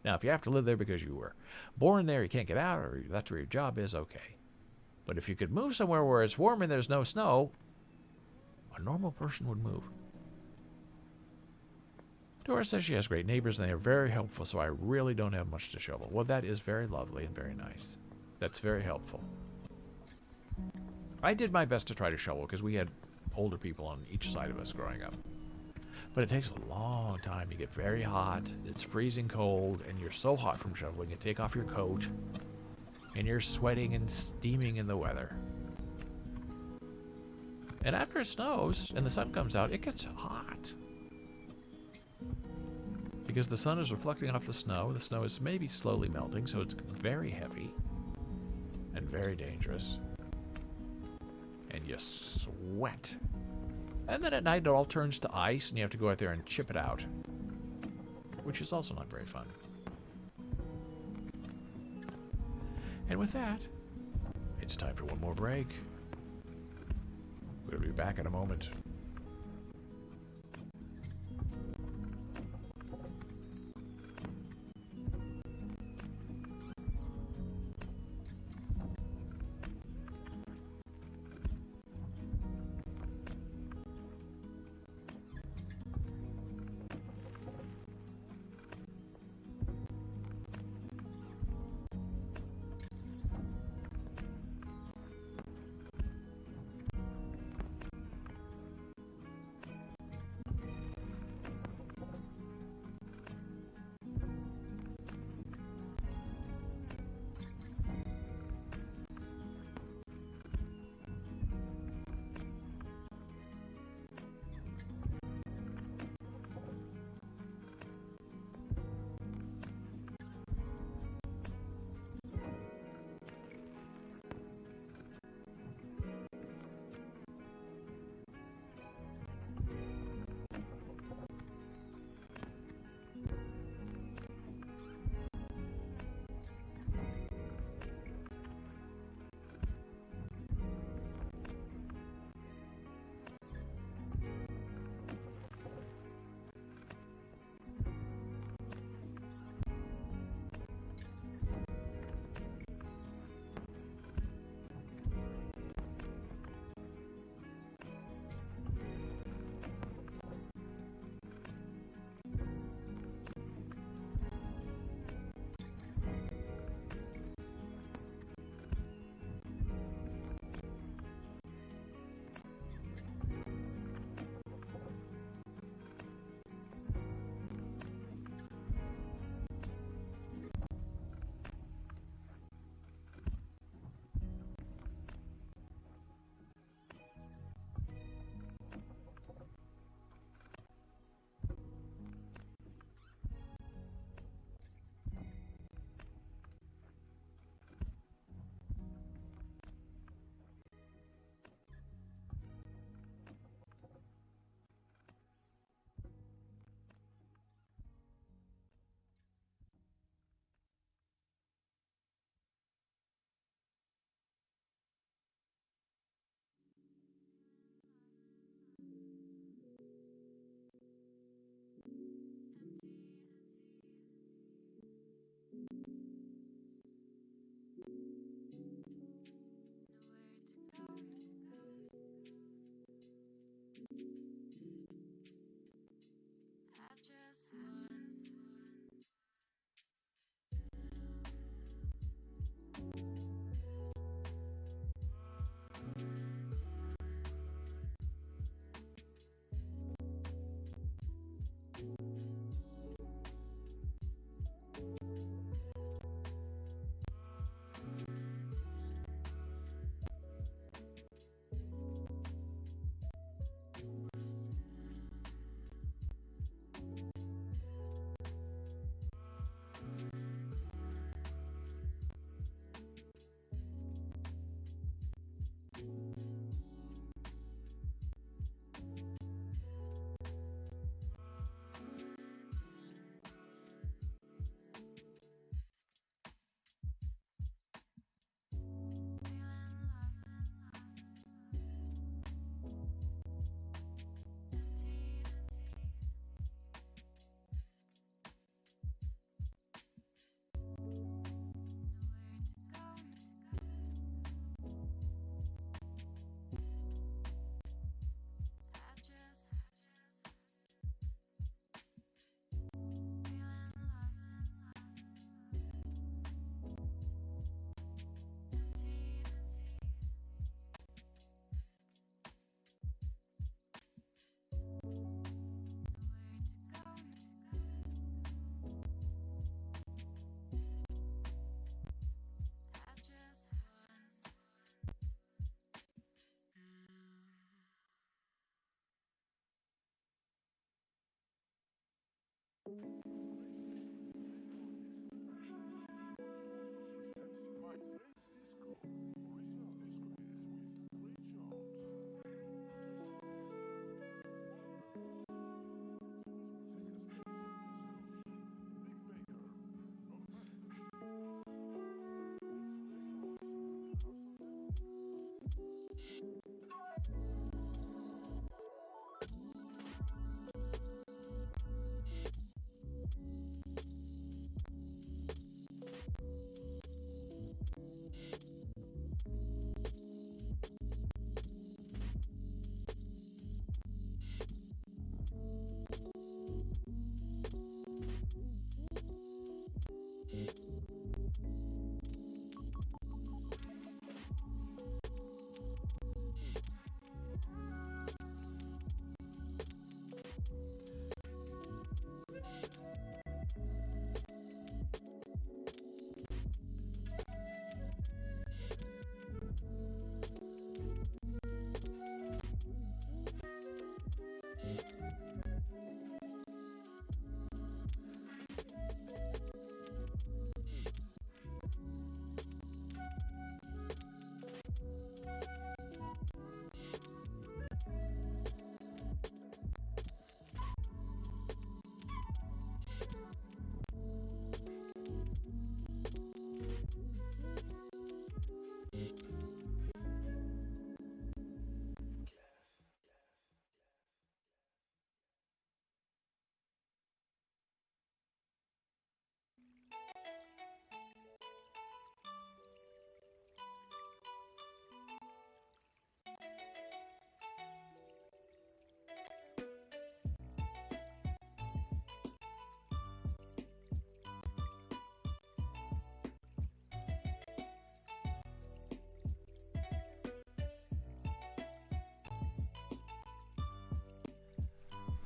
Speaker 1: Now, if you have to live there because you were born there, you can't get out, or that's where your job is, okay. But if you could move somewhere where it's warm and there's no snow, a normal person would move. Dora says she has great neighbors and they are very helpful, so I really don't have much to shovel. Well, that is very lovely and very nice. That's very helpful. I did my best to try to shovel because we had older people on each side of us growing up. But it takes a long time. You get very hot, it's freezing cold, and you're so hot from shoveling, you take off your coat, and you're sweating and steaming in the weather. And after it snows and the sun comes out, it gets hot. Because the sun is reflecting off the snow is maybe slowly melting, so it's very heavy and very dangerous. And you sweat. And then at night it all turns to ice and you have to go out there and chip it out, which is also not very fun. And with that, it's time for one more break. We'll be back in a moment.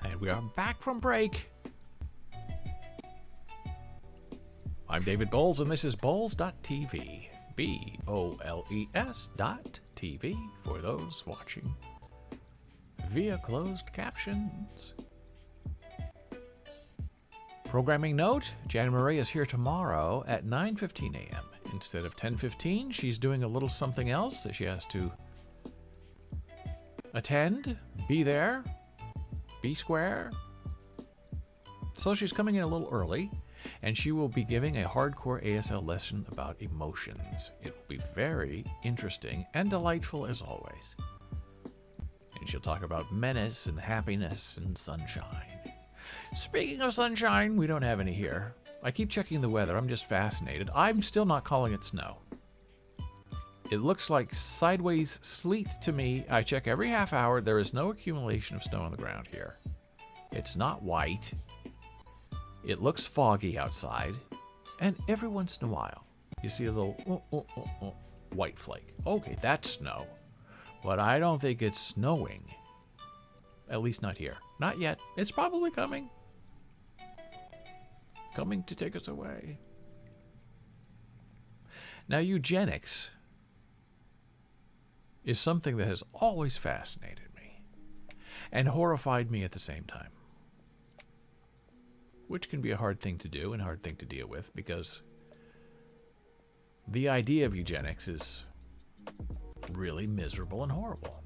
Speaker 1: And we are back from break. I'm David Bowles, and this is Bowles.tv. BOLES.tv for those watching via closed captions. Programming note, Jan Marie is here tomorrow at 9:15 a.m. Instead of 10:15, she's doing a little something else that she has to attend, be there, be square. So she's coming in a little early, and she will be giving a hardcore ASL lesson about emotions. It will be very interesting and delightful as always. And she'll talk about menace and happiness and sunshine. Speaking of sunshine, we don't have any here. I keep checking the weather. I'm just fascinated. I'm still not calling it snow. It looks like sideways sleet to me. I check every half hour. There is no accumulation of snow on the ground here. It's not white. It looks foggy outside. And every once in a while, you see a little white flake. Okay, that's snow. But I don't think it's snowing. At least not here. Not yet. It's probably coming. Coming to take us away. Now, eugenics is something that has always fascinated me and horrified me at the same time. Which can be a hard thing to do and a hard thing to deal with, because the idea of eugenics is really miserable and horrible.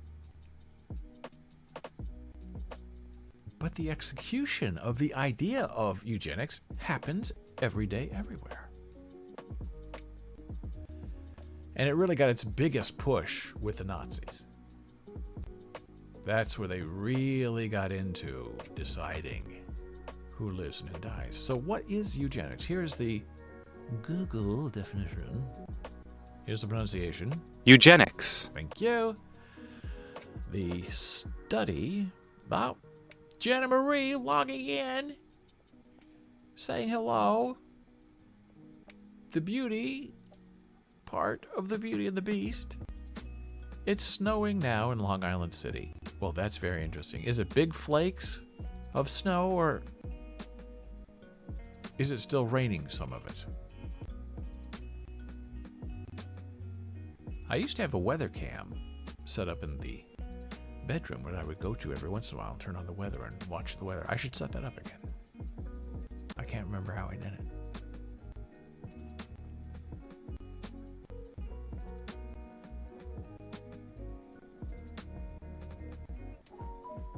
Speaker 1: But the execution of the idea of eugenics happens every day, everywhere. And it really got its biggest push with the Nazis. That's where they really got into deciding who lives and who dies. So what is eugenics? Here's the Google definition. Here's the pronunciation.
Speaker 2: Eugenics.
Speaker 1: Thank you. The study. Oh, Jenna Marie logging in. Saying hello. The beauty part of the Beauty and the Beast. It's snowing now in Long Island City. Well, that's very interesting. Is it big flakes of snow, or is it still raining some of it? I used to have a weather cam set up in the bedroom where I would go to every once in a while and turn on the weather and watch the weather. I should set that up again. I can't remember how I did it.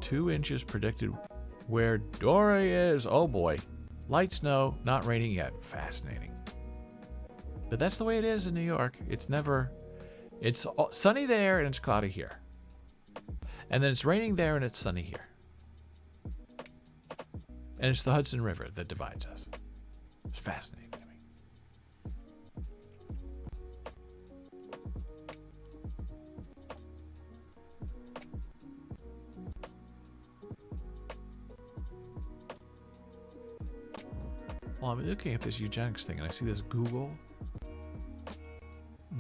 Speaker 1: Two inches predicted where Dory is. Oh boy. Light snow, not raining yet. Fascinating. But that's the way it is in New York. It's sunny there and it's cloudy here. And then it's raining there and it's sunny here. And it's the Hudson River that divides us. It's fascinating to me. Well, I'm looking at this eugenics thing and I see this Google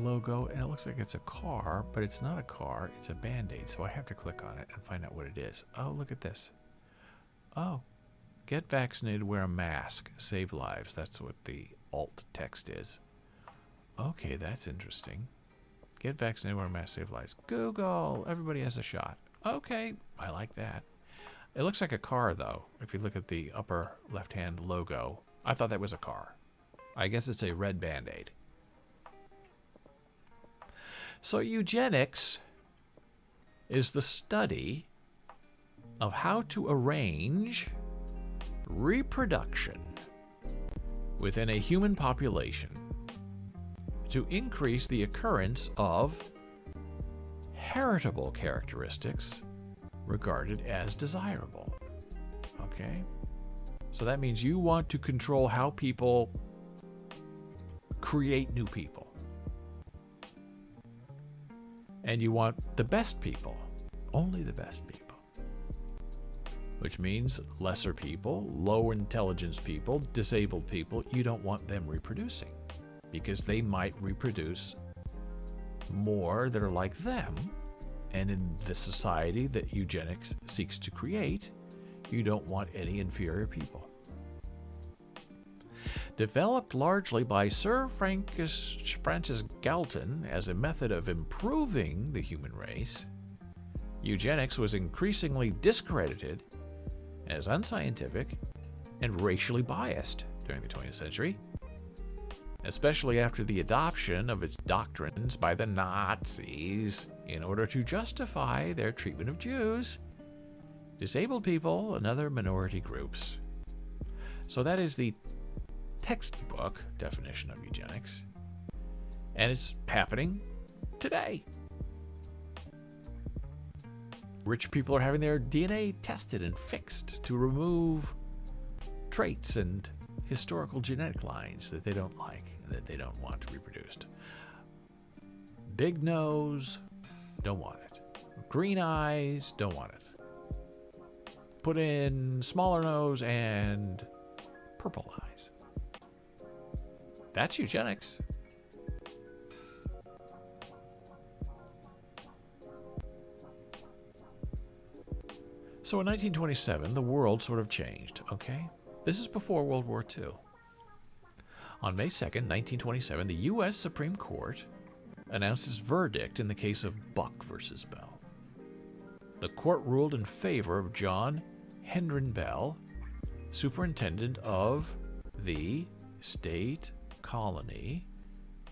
Speaker 1: logo and it looks like it's a car, but it's not a car, it's a Band-Aid. So I have to click on it and find out what it is. Oh, look at this. Oh, get vaccinated, wear a mask, save lives. That's what the alt text is. Okay, that's interesting. Get vaccinated, wear a mask, save lives. Google, everybody has a shot. Okay, I like that. It looks like a car though. If you look at the upper left-hand logo, I thought that was a car. I guess it's a red Band-Aid. So eugenics is the study of how to arrange reproduction within a human population to increase the occurrence of heritable characteristics regarded as desirable. Okay? So that means you want to control how people create new people. And you want the best people, only the best people. Which means lesser people, low intelligence people, disabled people, you don't want them reproducing. Because they might reproduce more that are like them. And in the society that eugenics seeks to create, you don't want any inferior people. Developed largely by Sir Francis Galton as a method of improving the human race, eugenics was increasingly discredited as unscientific and racially biased during the 20th century, especially after the adoption of its doctrines by the Nazis in order to justify their treatment of Jews, disabled people, and other minority groups. So that is the textbook definition of eugenics, and it's happening today. Rich people are having their DNA tested and fixed to remove traits and historical genetic lines that they don't like and that they don't want reproduced. Big nose, don't want it. Green eyes, don't want it. Put in smaller nose and purple eyes. That's eugenics. So in 1927, the world sort of changed, okay? This is before World War II. On May 2nd, 1927, the U.S. Supreme Court announced its verdict in the case of Buck versus Bell. The court ruled in favor of John Hendren Bell, superintendent of the state colony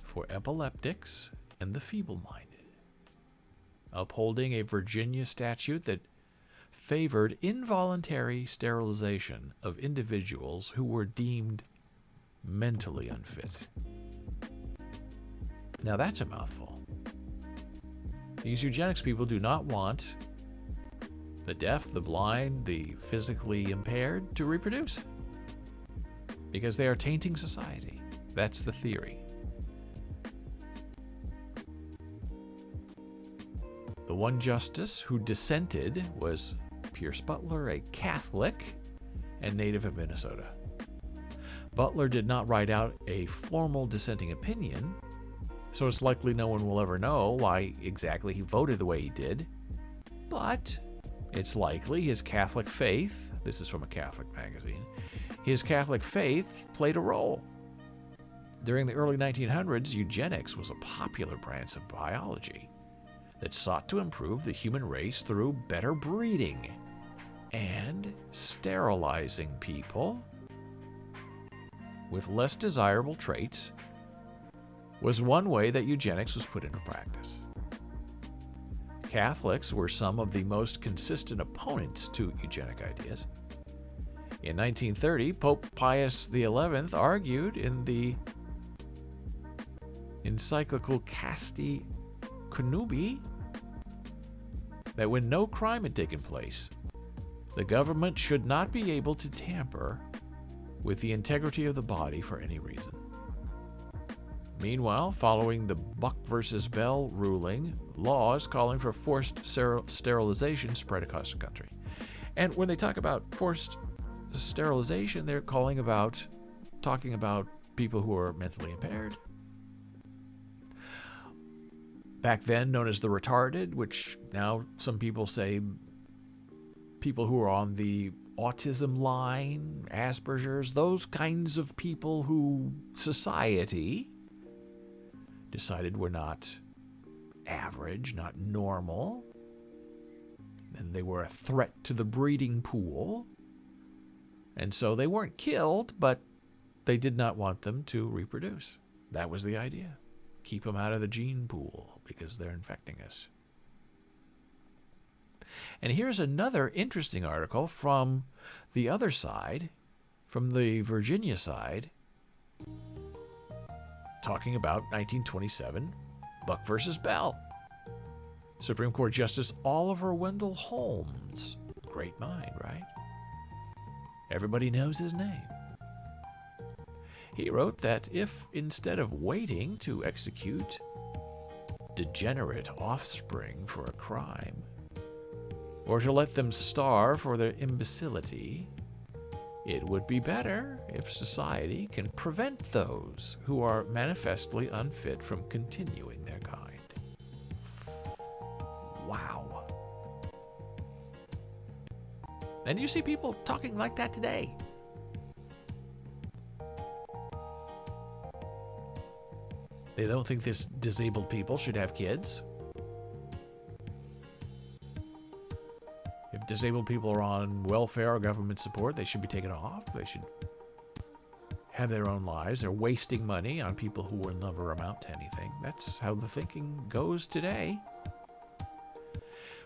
Speaker 1: for epileptics and the feeble-minded, upholding a Virginia statute that favored involuntary sterilization of individuals who were deemed mentally unfit. Now that's a mouthful. These eugenics people do not want the deaf, the blind, the physically impaired to reproduce because they are tainting society. That's the theory. The one justice who dissented was Pierce Butler, a Catholic and native of Minnesota. Butler did not write out a formal dissenting opinion, so it's likely no one will ever know why exactly he voted the way he did. But it's likely his Catholic faith, this is from a Catholic magazine, his Catholic faith played a role. During the early 1900s, eugenics was a popular branch of biology that sought to improve the human race through better breeding and sterilizing people with less desirable traits was one way that eugenics was put into practice. Catholics were some of the most consistent opponents to eugenic ideas. In 1930, Pope Pius XI argued in the encyclical Casti Connubii that when no crime had taken place, the government should not be able to tamper with the integrity of the body for any reason. Meanwhile, following the Buck versus Bell ruling, laws calling for forced sterilization spread across the country. And when they talk about forced sterilization, they're talking about people who are mentally impaired. Back then known as the retarded, which now some people say people who are on the autism line, Asperger's, those kinds of people who society decided were not average, not normal, and they were a threat to the breeding pool. And so they weren't killed, but they did not want them to reproduce. That was the idea. Keep them out of the gene pool because they're infecting us. And here's another interesting article from the other side, from the Virginia side, talking about 1927, Buck versus Bell. Supreme Court Justice Oliver Wendell Holmes. Great mind, right? Everybody knows his name. He wrote that if, instead of waiting to execute degenerate offspring for a crime, or to let them starve for their imbecility, it would be better if society can prevent those who are manifestly unfit from continuing their kind. Wow. And you see people talking like that today. They don't think this disabled people should have kids. If disabled people are on welfare or government support, they should be taken off. They should have their own lives. They're wasting money on people who will never amount to anything. That's how the thinking goes today.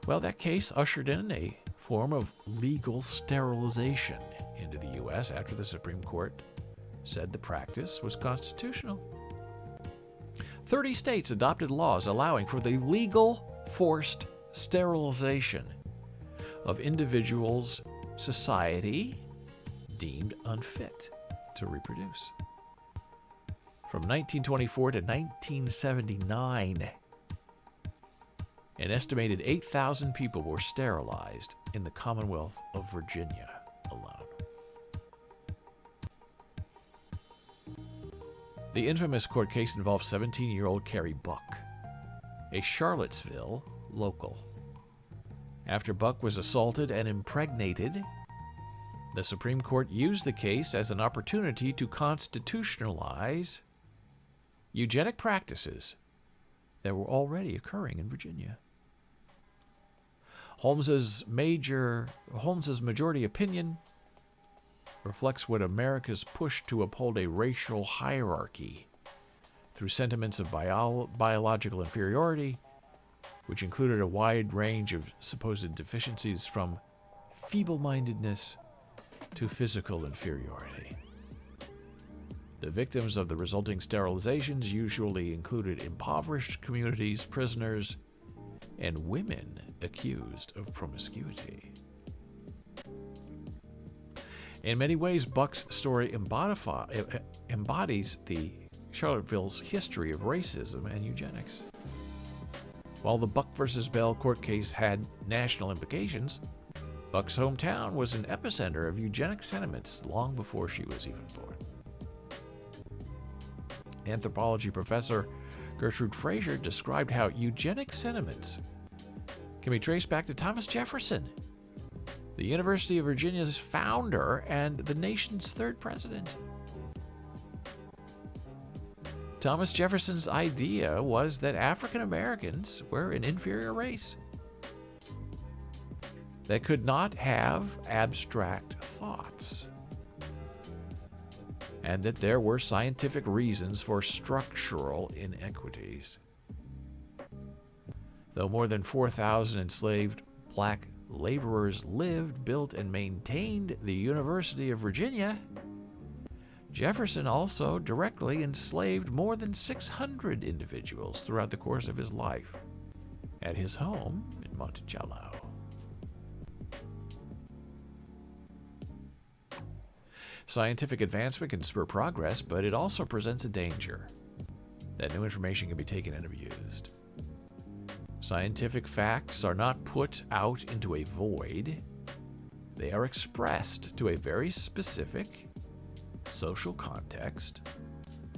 Speaker 1: Well, that case ushered in a form of legal sterilization into the U.S. after the Supreme Court said the practice was constitutional. 30 states adopted laws allowing for the legal forced sterilization of individuals' society deemed unfit to reproduce. From 1924 to 1979, an estimated 8,000 people were sterilized in the Commonwealth of Virginia alone. The infamous court case involved 17-year-old Carrie Buck, a Charlottesville local. After Buck was assaulted and impregnated, the Supreme Court used the case as an opportunity to constitutionalize eugenic practices that were already occurring in Virginia. Holmes's majority opinion reflects what America's push to uphold a racial hierarchy through sentiments of biological inferiority, which included a wide range of supposed deficiencies from feeble-mindedness to physical inferiority. The victims of the resulting sterilizations usually included impoverished communities, prisoners, and women accused of promiscuity. In many ways, Buck's story embodies the Charlottesville's history of racism and eugenics. While the Buck versus Bell court case had national implications, Buck's hometown was an epicenter of eugenic sentiments long before she was even born. Anthropology professor Gertrude Fraser described how eugenic sentiments can be traced back to Thomas Jefferson, the University of Virginia's founder and the nation's third president. Thomas Jefferson's idea was that African Americans were an inferior race that could not have abstract thoughts, and that there were scientific reasons for structural inequities. Though more than 4,000 enslaved black laborers lived, built, and maintained the University of Virginia, Jefferson also directly enslaved more than 600 individuals throughout the course of his life at his home in Monticello. Scientific advancement can spur progress, but it also presents a danger that new information can be taken and abused. Scientific facts are not put out into a void. They are expressed to a very specific social context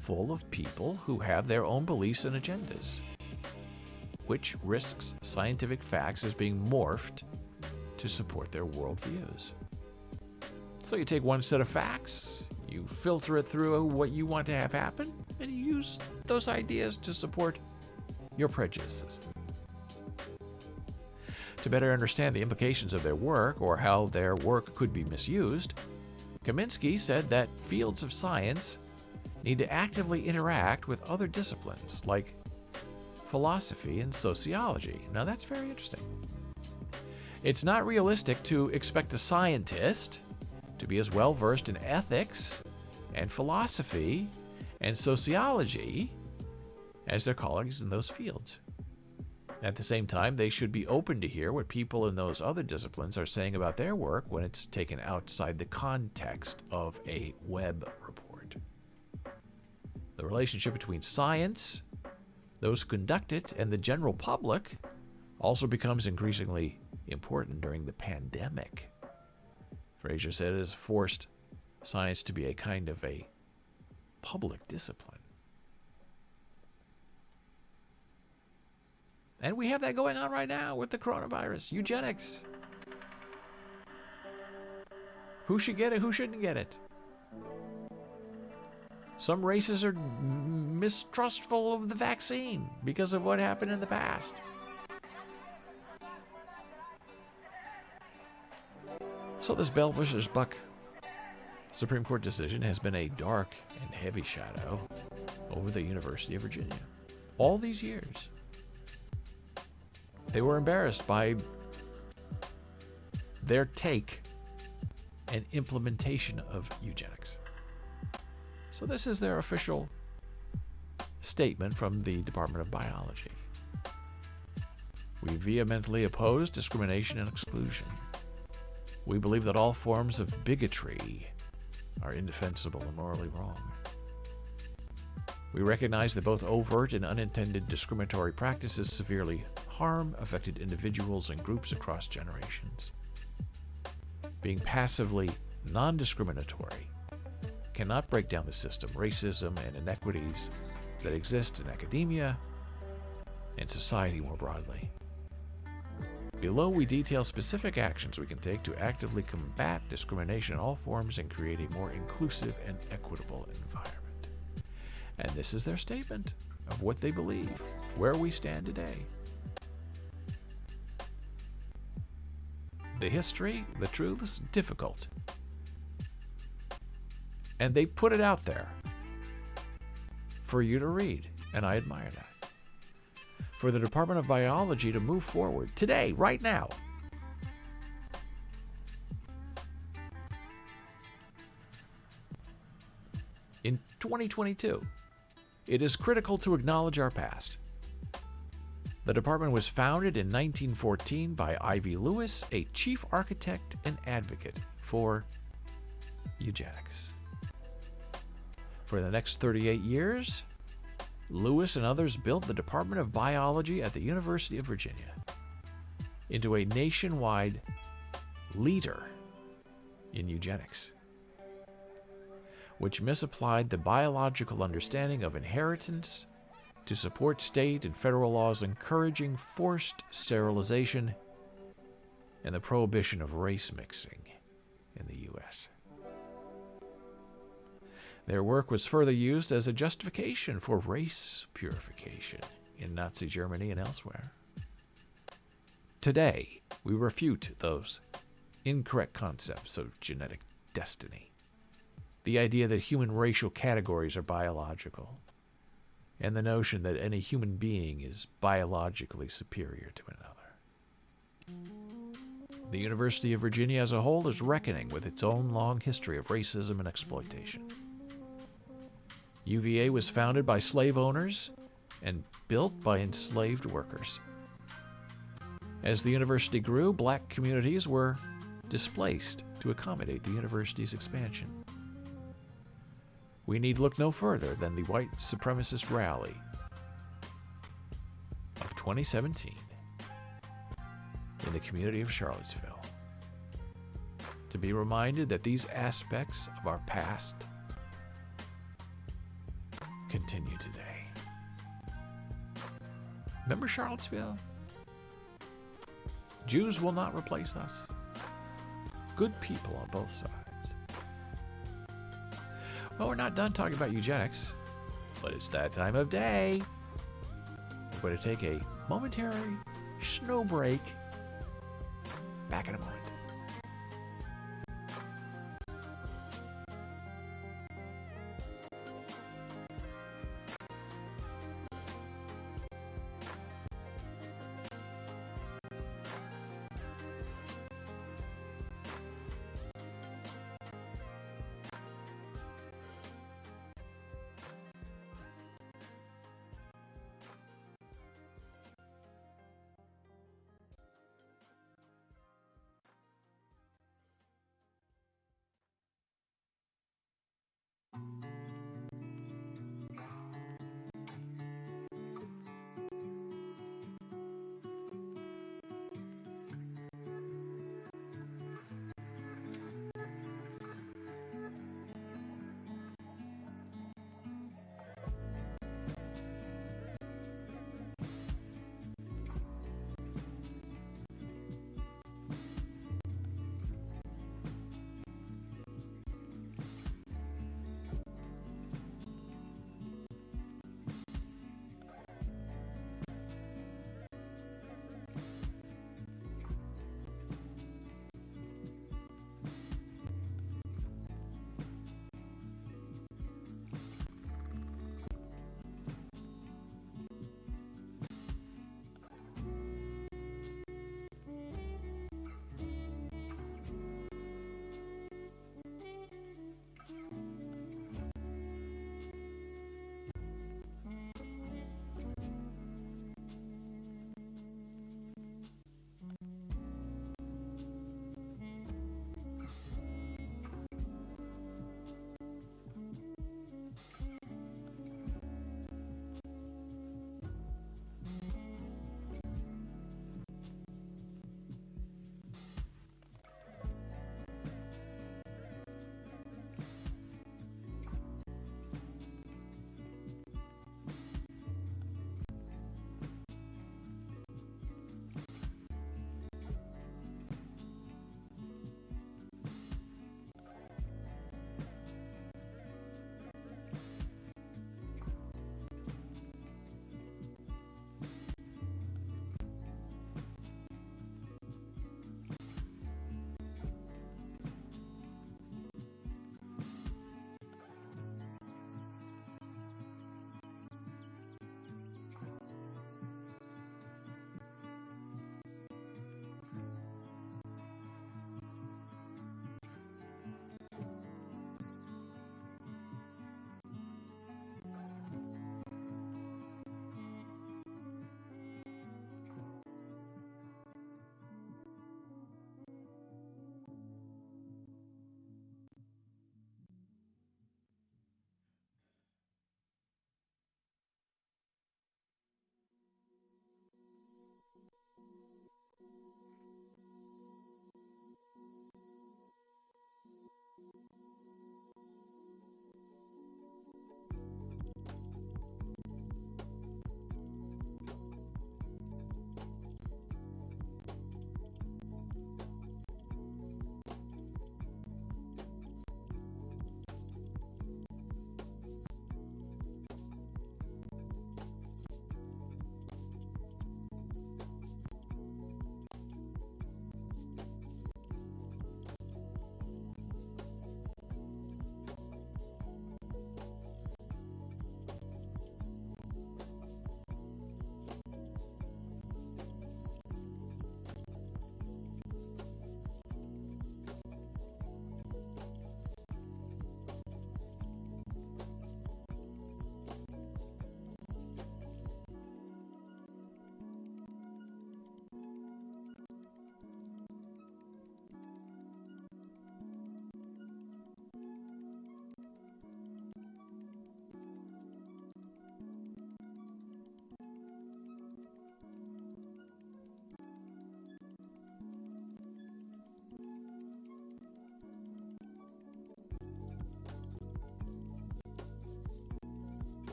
Speaker 1: full of people who have their own beliefs and agendas, which risks scientific facts as being morphed to support their worldviews. So you take one set of facts, you filter it through what you want to have happen, and you use those ideas to support your prejudices. To better understand the implications of their work or how their work could be misused, Kaminsky said that fields of science need to actively interact with other disciplines like philosophy and sociology. Now that's very interesting. It's not realistic to expect a scientist to be as well versed in ethics and philosophy and sociology as their colleagues in those fields. At the same time, they should be open to hear what people in those other disciplines are saying about their work when it's taken outside the context of a web report. The relationship between science, those who conduct it, and the general public also becomes increasingly important during the pandemic. Fraser said it has forced science to be a kind of a public discipline. And we have that going on right now with the coronavirus. Eugenics. Who should get it? Who shouldn't get it? Some races are mistrustful of the vaccine because of what happened in the past. So this Bell versus Buck Supreme Court decision has been a dark and heavy shadow over the University of Virginia. All these years, they were embarrassed by their take and implementation of eugenics. So this is their official statement from the Department of Biology. We vehemently oppose discrimination and exclusion. We believe that all forms of bigotry are indefensible and morally wrong. We recognize that both overt and unintended discriminatory practices severely harm affected individuals and groups across generations. Being passively non-discriminatory cannot break down the system, racism, and inequities that exist in academia and society more broadly. Below, we detail specific actions we can take to actively combat discrimination in all forms and create a more inclusive and equitable environment. And this is their statement of what they believe, where we stand today. The history, the truths, difficult. And they put it out there for you to read, and I admire that. For the Department of Biology to move forward today, right now. In 2022, it is critical to acknowledge our past. The department was founded in 1914 by Ivy Lewis, a chief architect and advocate for eugenics. For the next 38 years, Lewis and others built the Department of Biology at the University of Virginia into a nationwide leader in eugenics, which misapplied the biological understanding of inheritance to support state and federal laws encouraging forced sterilization and the prohibition of race mixing in the U.S. Their work was further used as a justification for race purification in Nazi Germany and elsewhere. Today, we refute those incorrect concepts of genetic destiny, the idea that human racial categories are biological, and the notion that any human being is biologically superior to another. The University of Virginia as a whole is reckoning with its own long history of racism and exploitation. UVA was founded by slave owners and built by enslaved workers. As the university grew, black communities were displaced to accommodate the university's expansion. We need look no further than the white supremacist rally of 2017 in the community of Charlottesville to be reminded that these aspects of our past continue today. Remember Charlottesville? Jews will not replace us. Good people on both sides. Well, we're not done talking about eugenics, but it's that time of day. We're going to take a momentary snow break. Back in a moment.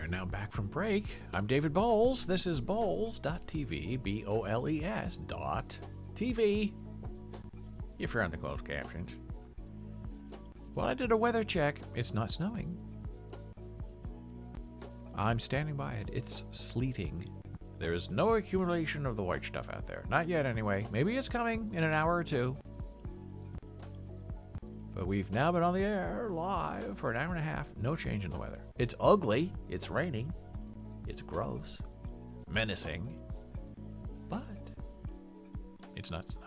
Speaker 1: And now back from break. I'm David Bowles. This is Bowles.tv, BOLES.TV. If you're on the closed captions. Well, I did a weather check. It's not snowing. I'm standing by it. It's sleeting. There is no accumulation of the white stuff out there. Not yet, anyway. Maybe it's coming in an hour or two. But we've now been on the air live for an hour and a half. No change in the weather. It's ugly. It's raining. It's gross. Menacing. But it's not snow.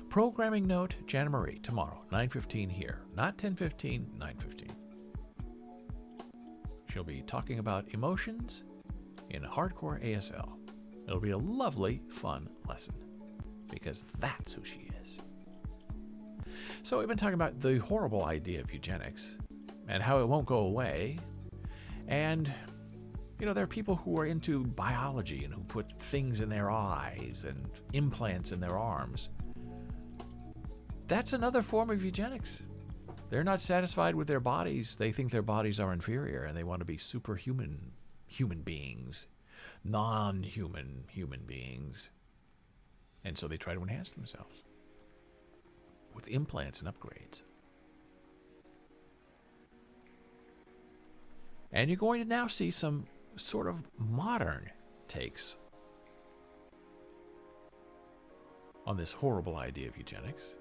Speaker 1: Programming note, Jana Marie, tomorrow, 9:15 here. Not 10:15, 9:15. She'll be talking about emotions in hardcore ASL. It'll be a lovely, fun lesson. Because that's who she is. So we've been talking about the horrible idea of eugenics and how it won't go away. And, you know, there are people who are into biology and who put things in their eyes and implants in their arms. That's another form of eugenics. They're not satisfied with their bodies. They think their bodies are inferior and they want to be superhuman human beings, non-human human beings. And so they try to enhance themselves with implants and upgrades. And you're going to now see some sort of modern takes on this horrible idea of eugenics.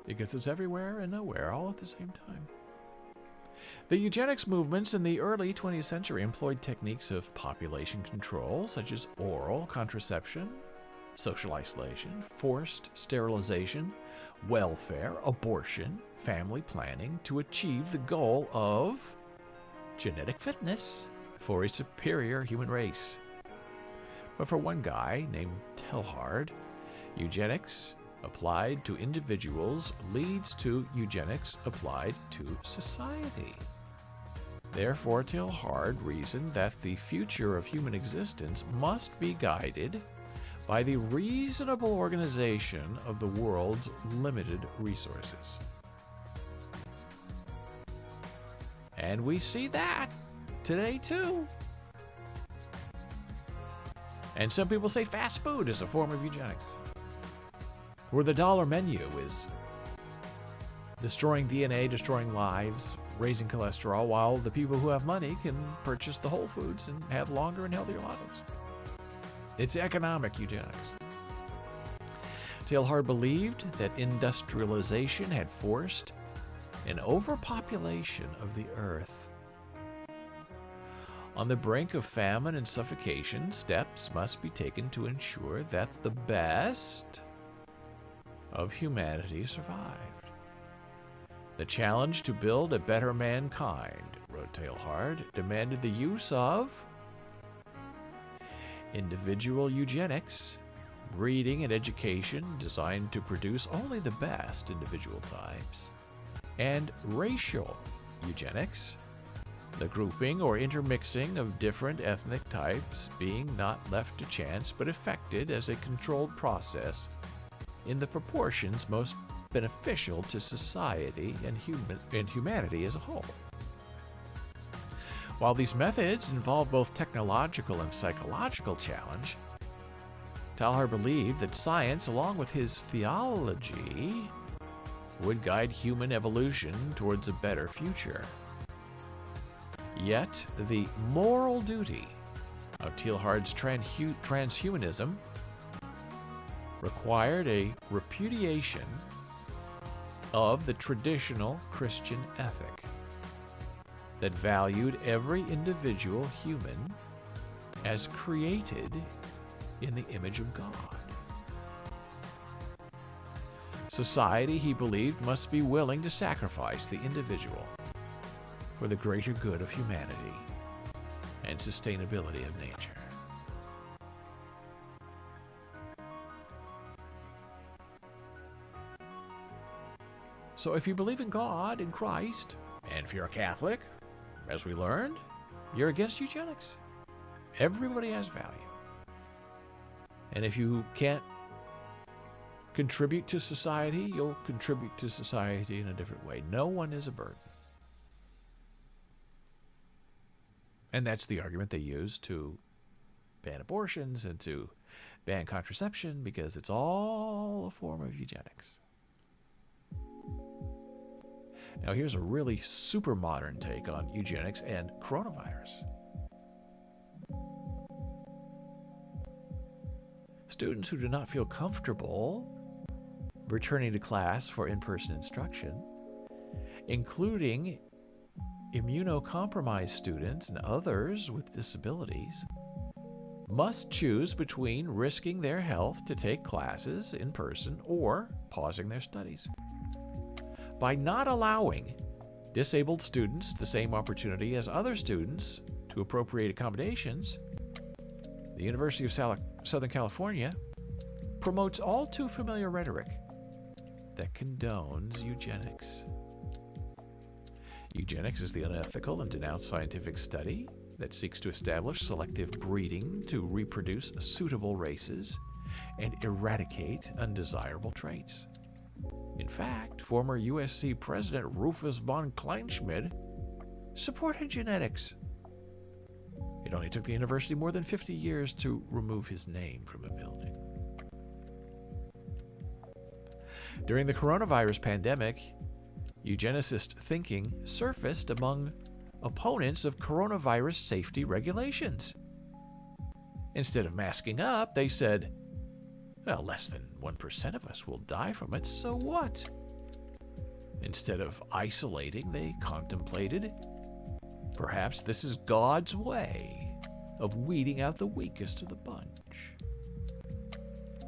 Speaker 1: Because it's everywhere and nowhere all at the same time. The eugenics movements in the early 20th century employed techniques of population control, such as oral contraception, social isolation, forced sterilization, welfare, abortion, family planning, to achieve the goal of genetic fitness for a superior human race. But for one guy named Teilhard, eugenics applied to individuals leads to eugenics applied to society. Therefore, Teilhard reasoned that the future of human existence must be guided by the reasonable organization of the world's limited resources. And we see that today too. And some people say fast food is a form of eugenics, where the dollar menu is destroying DNA, destroying lives, raising cholesterol, while the people who have money can purchase the whole foods and have longer and healthier lives. It's economic eugenics. Teilhard believed that industrialization had forced an overpopulation of the earth. On the brink of famine and suffocation, steps must be taken to ensure that the best of humanity survived. The challenge to build a better mankind, wrote Teilhard, demanded the use of individual eugenics, breeding and education designed to produce only the best individual types, and racial eugenics, the grouping or intermixing of different ethnic types being not left to chance but effected as a controlled process in the proportions most beneficial to society and humanity as a whole. While these methods involve both technological and psychological challenge, Teilhard believed that science, along with his theology, would guide human evolution towards a better future. Yet, the moral duty of Teilhard's transhumanism required a repudiation of the traditional Christian ethic that valued every individual human as created in the image of God. Society, he believed, must be willing to sacrifice the individual for the greater good of humanity and sustainability of nature. So if you believe in God, in Christ, and if you're a Catholic, as we learned, you're against eugenics. Everybody has value. And if you can't contribute to society, you'll contribute to society in a different way. No one is a burden. And that's the argument they use to ban abortions and to ban contraception, because it's all a form of eugenics. Now here's a really super modern take on eugenics and coronavirus. Students who do not feel comfortable returning to class for in-person instruction, including immunocompromised students and others with disabilities, must choose between risking their health to take classes in person or pausing their studies. By not allowing disabled students the same opportunity as other students to appropriate accommodations, the University of Southern California promotes all too familiar rhetoric that condones eugenics. Eugenics is the unethical and denounced scientific study that seeks to establish selective breeding to reproduce suitable races and eradicate undesirable traits. In fact, former USC President Rufus von Kleinschmidt supported genetics. It only took the university more than 50 years to remove his name from a building. During the coronavirus pandemic, eugenicist thinking surfaced among opponents of coronavirus safety regulations. Instead of masking up, they said, well, less than 1% of us will die from it, so what? Instead of isolating, they contemplated, perhaps this is God's way of weeding out the weakest of the bunch.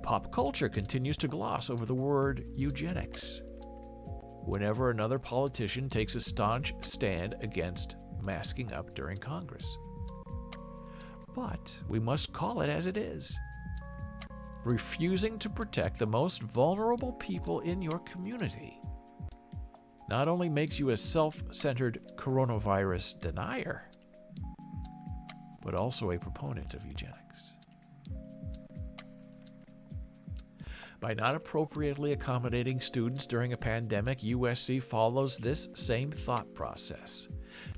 Speaker 1: Pop culture continues to gloss over the word eugenics whenever another politician takes a staunch stand against masking up during Congress. But we must call it as it is. Refusing to protect the most vulnerable people in your community not only makes you a self-centered coronavirus denier, but also a proponent of eugenics. By not appropriately accommodating students during a pandemic, USC follows this same thought process.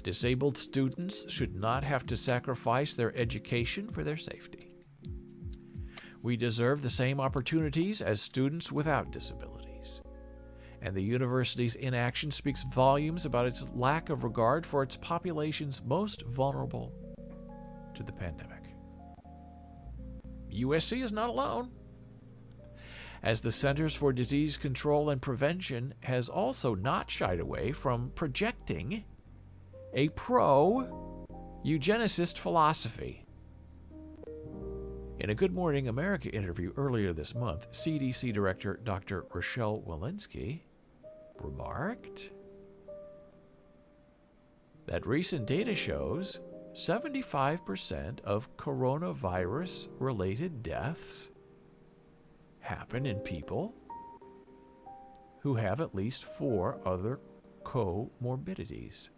Speaker 1: Disabled students should not have to sacrifice their education for their safety. We deserve the same opportunities as students without disabilities. And the university's inaction speaks volumes about its lack of regard for its population's most vulnerable to the pandemic. USC is not alone, as the Centers for Disease Control and Prevention has also not shied away from projecting a pro-eugenicist philosophy. In a Good Morning America interview earlier this month, CDC Director Dr. Rochelle Walensky remarked that recent data shows 75% of coronavirus-related deaths happen in people who have at least 4 other comorbidities,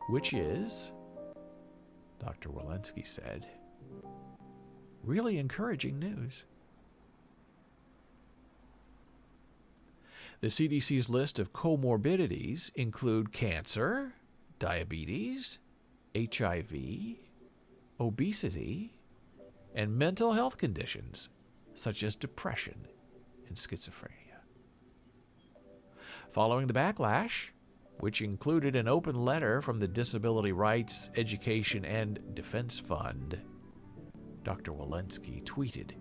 Speaker 1: which is, Dr. Walensky said, really encouraging news. The CDC's list of comorbidities include cancer, diabetes, HIV, obesity, and mental health conditions such as depression and schizophrenia. Following the backlash, which included an open letter from the Disability Rights, Education, and Defense Fund, Dr. Walensky tweeted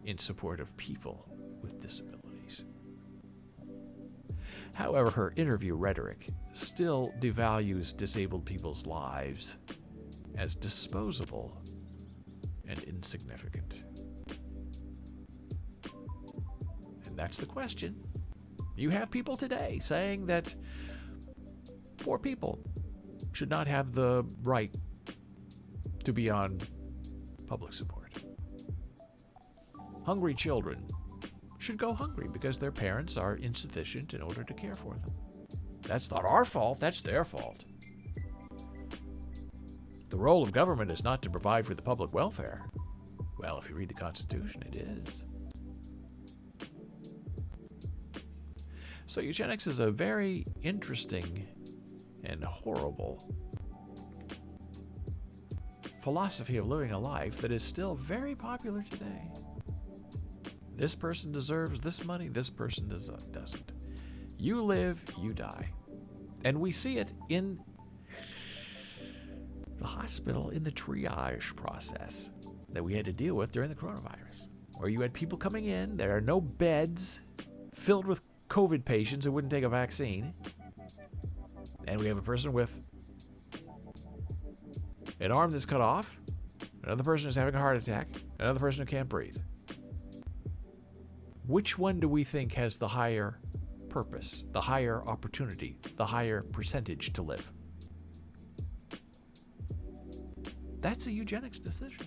Speaker 1: in support of people with disabilities. However, her interview rhetoric still devalues disabled people's lives as disposable and insignificant. And that's the question. You have people today saying that poor people should not have the right to be on public support. Hungry children should go hungry because their parents are insufficient in order to care for them. That's not our fault, that's their fault. The role of government is not to provide for the public welfare. Well, if you read the Constitution, it is. So eugenics is a very interesting and horrible philosophy of living a life that is still very popular today. This person deserves this money, this person doesn't. You live, you die. And we see it in the hospital, in the triage process that we had to deal with during the coronavirus, where you had people coming in, there are no beds filled with COVID patients who wouldn't take a vaccine, and we have a person with an arm that's cut off, another person who's having a heart attack, another person who can't breathe. Which one do we think has the higher purpose, the higher opportunity, the higher percentage to live? That's a eugenics decision.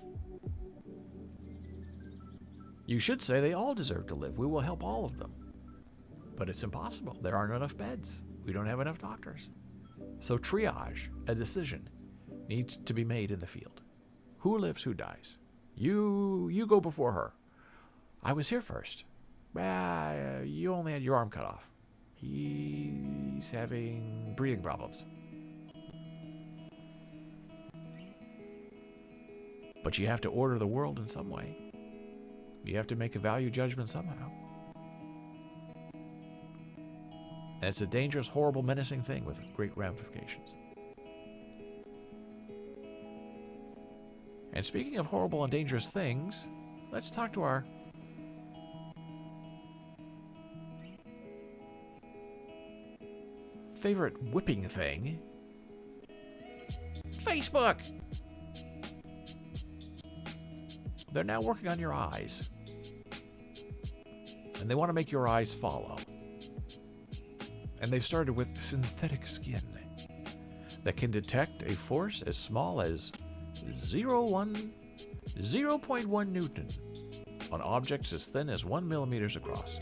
Speaker 1: You should say they all deserve to live. We will help all of them. But it's impossible. There aren't enough beds. We don't have enough doctors. So triage, a decision, needs to be made in the field. Who lives, who dies? You go before her. I was here first. You only had your arm cut off. He's having breathing problems. But you have to order the world in some way. You have to make a value judgment somehow. And it's a dangerous, horrible, menacing thing with great ramifications. And speaking of horrible and dangerous things, let's talk to our favorite whipping thing, Facebook. They're now working on your eyes. And they want to make your eyes follow. And they've started with synthetic skin that can detect a force as small as 0.1 Newton on objects as thin as 1 millimeter across,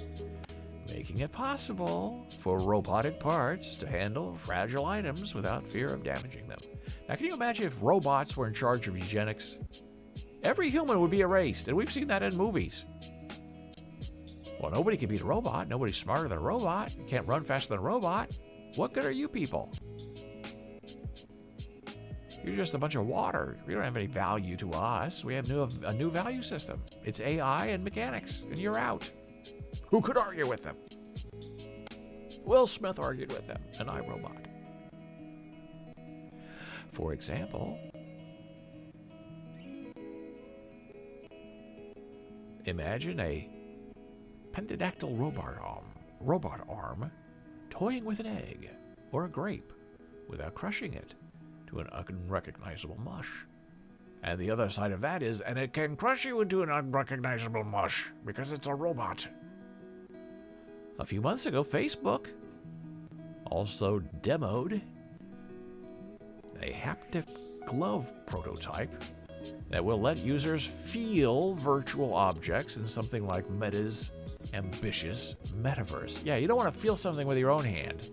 Speaker 1: making it possible for robotic parts to handle fragile items without fear of damaging them. Now, can you imagine if robots were in charge of eugenics? Every human would be erased, and we've seen that in movies. Well, nobody can beat a robot. Nobody's smarter than a robot. You can't run faster than a robot. What good are you people? You're just a bunch of water. You don't have any value to us. We have a new value system. It's AI and mechanics, and you're out. Who could argue with them? Will Smith argued with them, an iRobot. For example, imagine a pentadactyl robot arm toying with an egg or a grape without crushing it to an unrecognizable mush. And the other side of that is, and it can crush you into an unrecognizable mush because it's a robot. A few months ago, Facebook also demoed a haptic glove prototype that will let users feel virtual objects in something like Meta's ambitious metaverse. Yeah, you don't want to feel something with your own hand.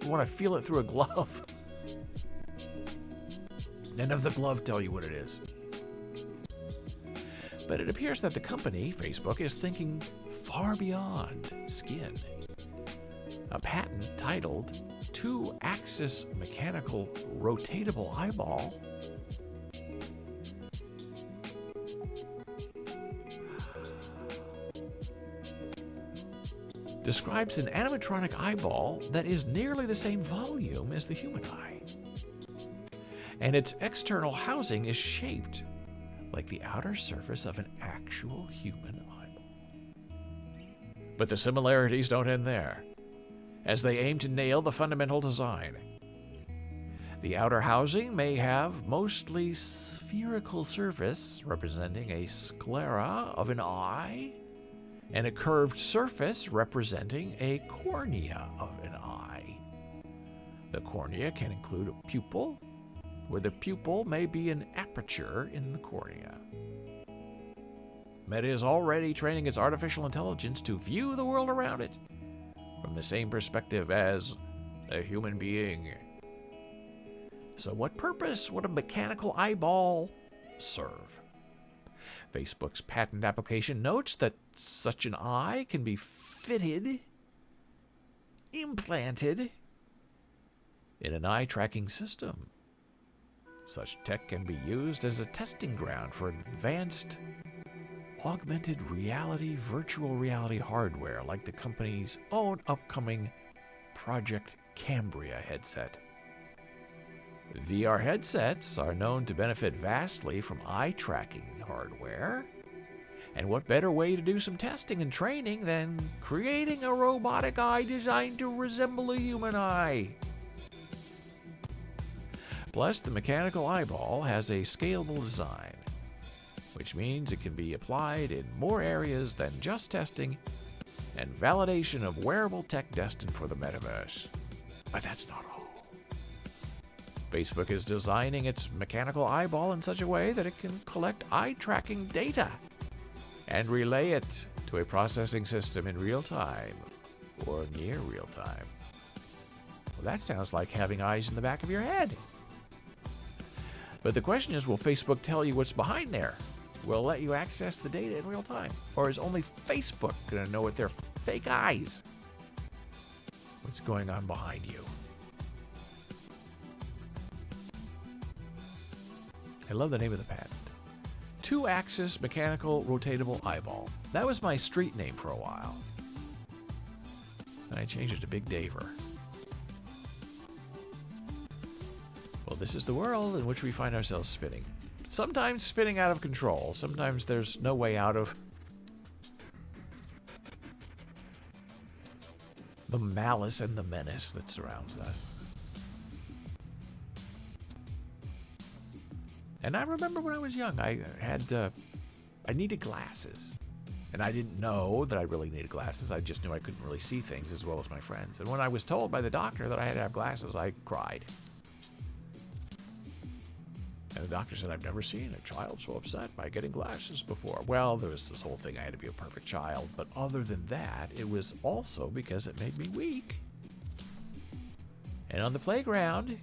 Speaker 1: You want to feel it through a glove. And have the glove tell you what it is. But it appears that the company, Facebook, is thinking far beyond skin. A patent titled Two-Axis Mechanical Rotatable Eyeball describes an animatronic eyeball that is nearly the same volume as the human eye. And its external housing is shaped like the outer surface of an actual human eyeball. But the similarities don't end there, as they aim to nail the fundamental design. The outer housing may have mostly spherical surface representing a sclera of an eye, and a curved surface representing a cornea of an eye. The cornea can include a pupil, where the pupil may be an aperture in the cornea. Meta is already training its artificial intelligence to view the world around it from the same perspective as a human being. So what purpose would a mechanical eyeball serve? Facebook's patent application notes that such an eye can be implanted in an eye tracking system, Such tech can be used as a testing ground for advanced augmented reality, virtual reality hardware like the company's own upcoming Project Cambria headset. VR headsets are known to benefit vastly from eye tracking hardware. And what better way to do some testing and training than creating a robotic eye designed to resemble a human eye? Plus, the mechanical eyeball has a scalable design, which means it can be applied in more areas than just testing and validation of wearable tech destined for the metaverse. But that's not all. Facebook is designing its mechanical eyeball in such a way that it can collect eye tracking data and relay it to a processing system in real time or near real time. Well, that sounds like having eyes in the back of your head. But the question is, will Facebook tell you what's behind there? Will it let you access the data in real time? Or is only Facebook going to know with their fake eyes what's going on behind you? I love the name of the patent. 2-axis mechanical rotatable eyeball. That was my street name for a while. And I changed it to Big Daver. Well, this is the world in which we find ourselves spinning. Sometimes spinning out of control. Sometimes there's no way out of the malice and the menace that surrounds us. And I remember when I was young, I needed glasses. And I didn't know that I really needed glasses. I just knew I couldn't really see things as well as my friends. And when I was told by the doctor that I had to have glasses, I cried. And the doctor said, I've never seen a child so upset by getting glasses before. Well, there was this whole thing, I had to be a perfect child. But other than that, it was also because it made me weak. And on the playground,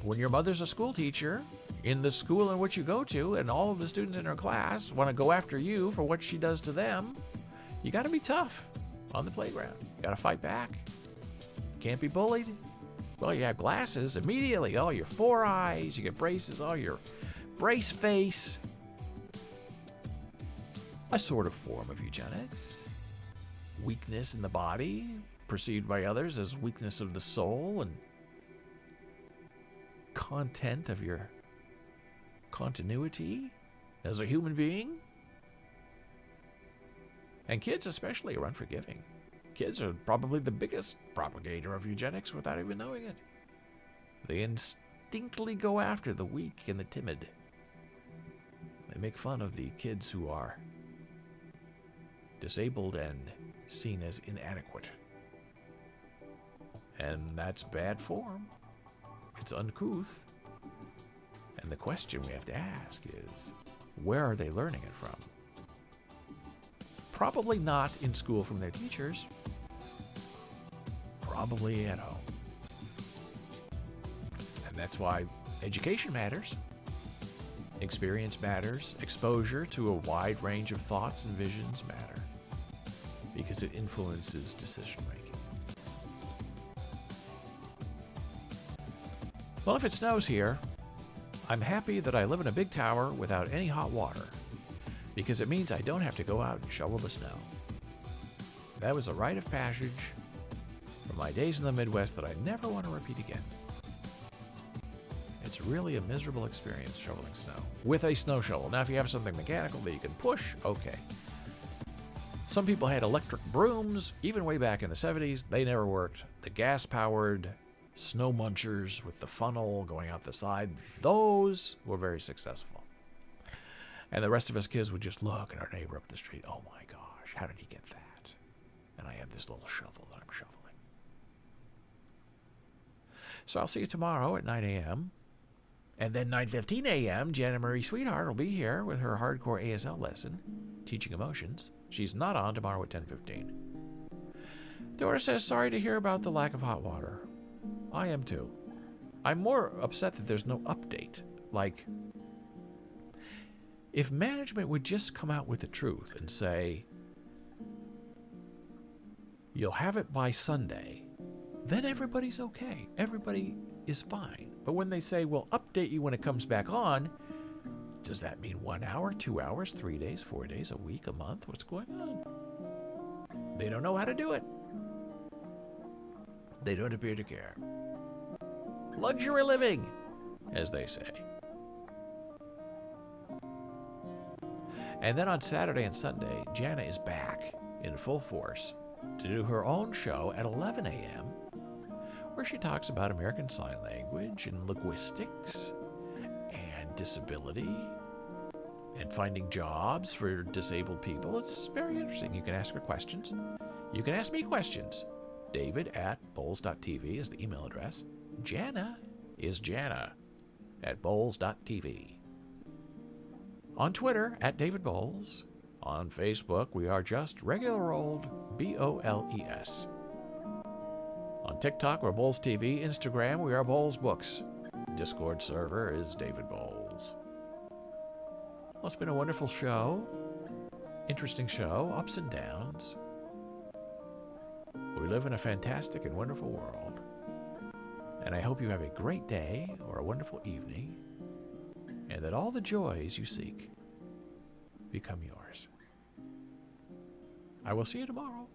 Speaker 1: when your mother's a school teacher, in the school in which you go to, and all of the students in her class want to go after you for what she does to them, you got to be tough on the playground. You got to fight back. Can't be bullied. Well, you have glasses immediately. Oh, your 4 eyes. You get braces. Oh, your brace face. A sort of form of eugenics. Weakness in the body, perceived by others as weakness of the soul, and content of your continuity as a human being. And kids especially are unforgiving. Kids are probably the biggest propagator of eugenics without even knowing it. They instinctively go after the weak and the timid. They make fun of the kids who are disabled and seen as inadequate. And that's bad form. It's uncouth. And the question we have to ask is, where are they learning it from? Probably not in school from their teachers. Probably at home. And that's why education matters. Experience matters. Exposure to a wide range of thoughts and visions matter. Because it influences decision making. Well, if it snows here, I'm happy that I live in a big tower without any hot water, because it means I don't have to go out and shovel the snow. That was a rite of passage from my days in the Midwest that I never want to repeat again. It's really a miserable experience shoveling snow with a snow shovel. Now, if you have something mechanical that you can push, okay. Some people had electric brooms, even way back in the 70s. They never worked. The gas-powered snow munchers with the funnel going out the side, those were very successful. And the rest of us kids would just look at our neighbor up the street. Oh my gosh, how did he get that? And I have this little shovel that I'm shoveling. So I'll see you tomorrow at 9 a.m. And then 9:15 a.m., Jana Marie Sweetheart will be here with her hardcore ASL lesson, Teaching Emotions. She's not on tomorrow at 10:15. Dora says, sorry to hear about the lack of hot water. I am too. I'm more upset that there's no update. Like, if management would just come out with the truth and say, you'll have it by Sunday, then everybody's okay. Everybody is fine. But when they say, we'll update you when it comes back on, does that mean 1 hour, 2 hours, 3 days, 4 days, a week, a month? What's going on? They don't know how to do it. They don't appear to care. Luxury living, as they say. And then on Saturday and Sunday, Jana is back in full force to do her own show at 11 a.m., where she talks about American Sign Language and linguistics and disability and finding jobs for disabled people. It's very interesting. You can ask her questions. You can ask me questions. David@bowles.tv is the email address. Jana is Jana at bowles.tv. On Twitter, @DavidBowles. On Facebook, we are just regular old BOLES. On TikTok, we're Bowles TV. Instagram, we are Bowles Books. Discord server is David Bowles. Well, it's been a wonderful show. Interesting show, ups and downs. We live in a fantastic and wonderful world. And I hope you have a great day or a wonderful evening, and that all the joys you seek become yours. I will see you tomorrow.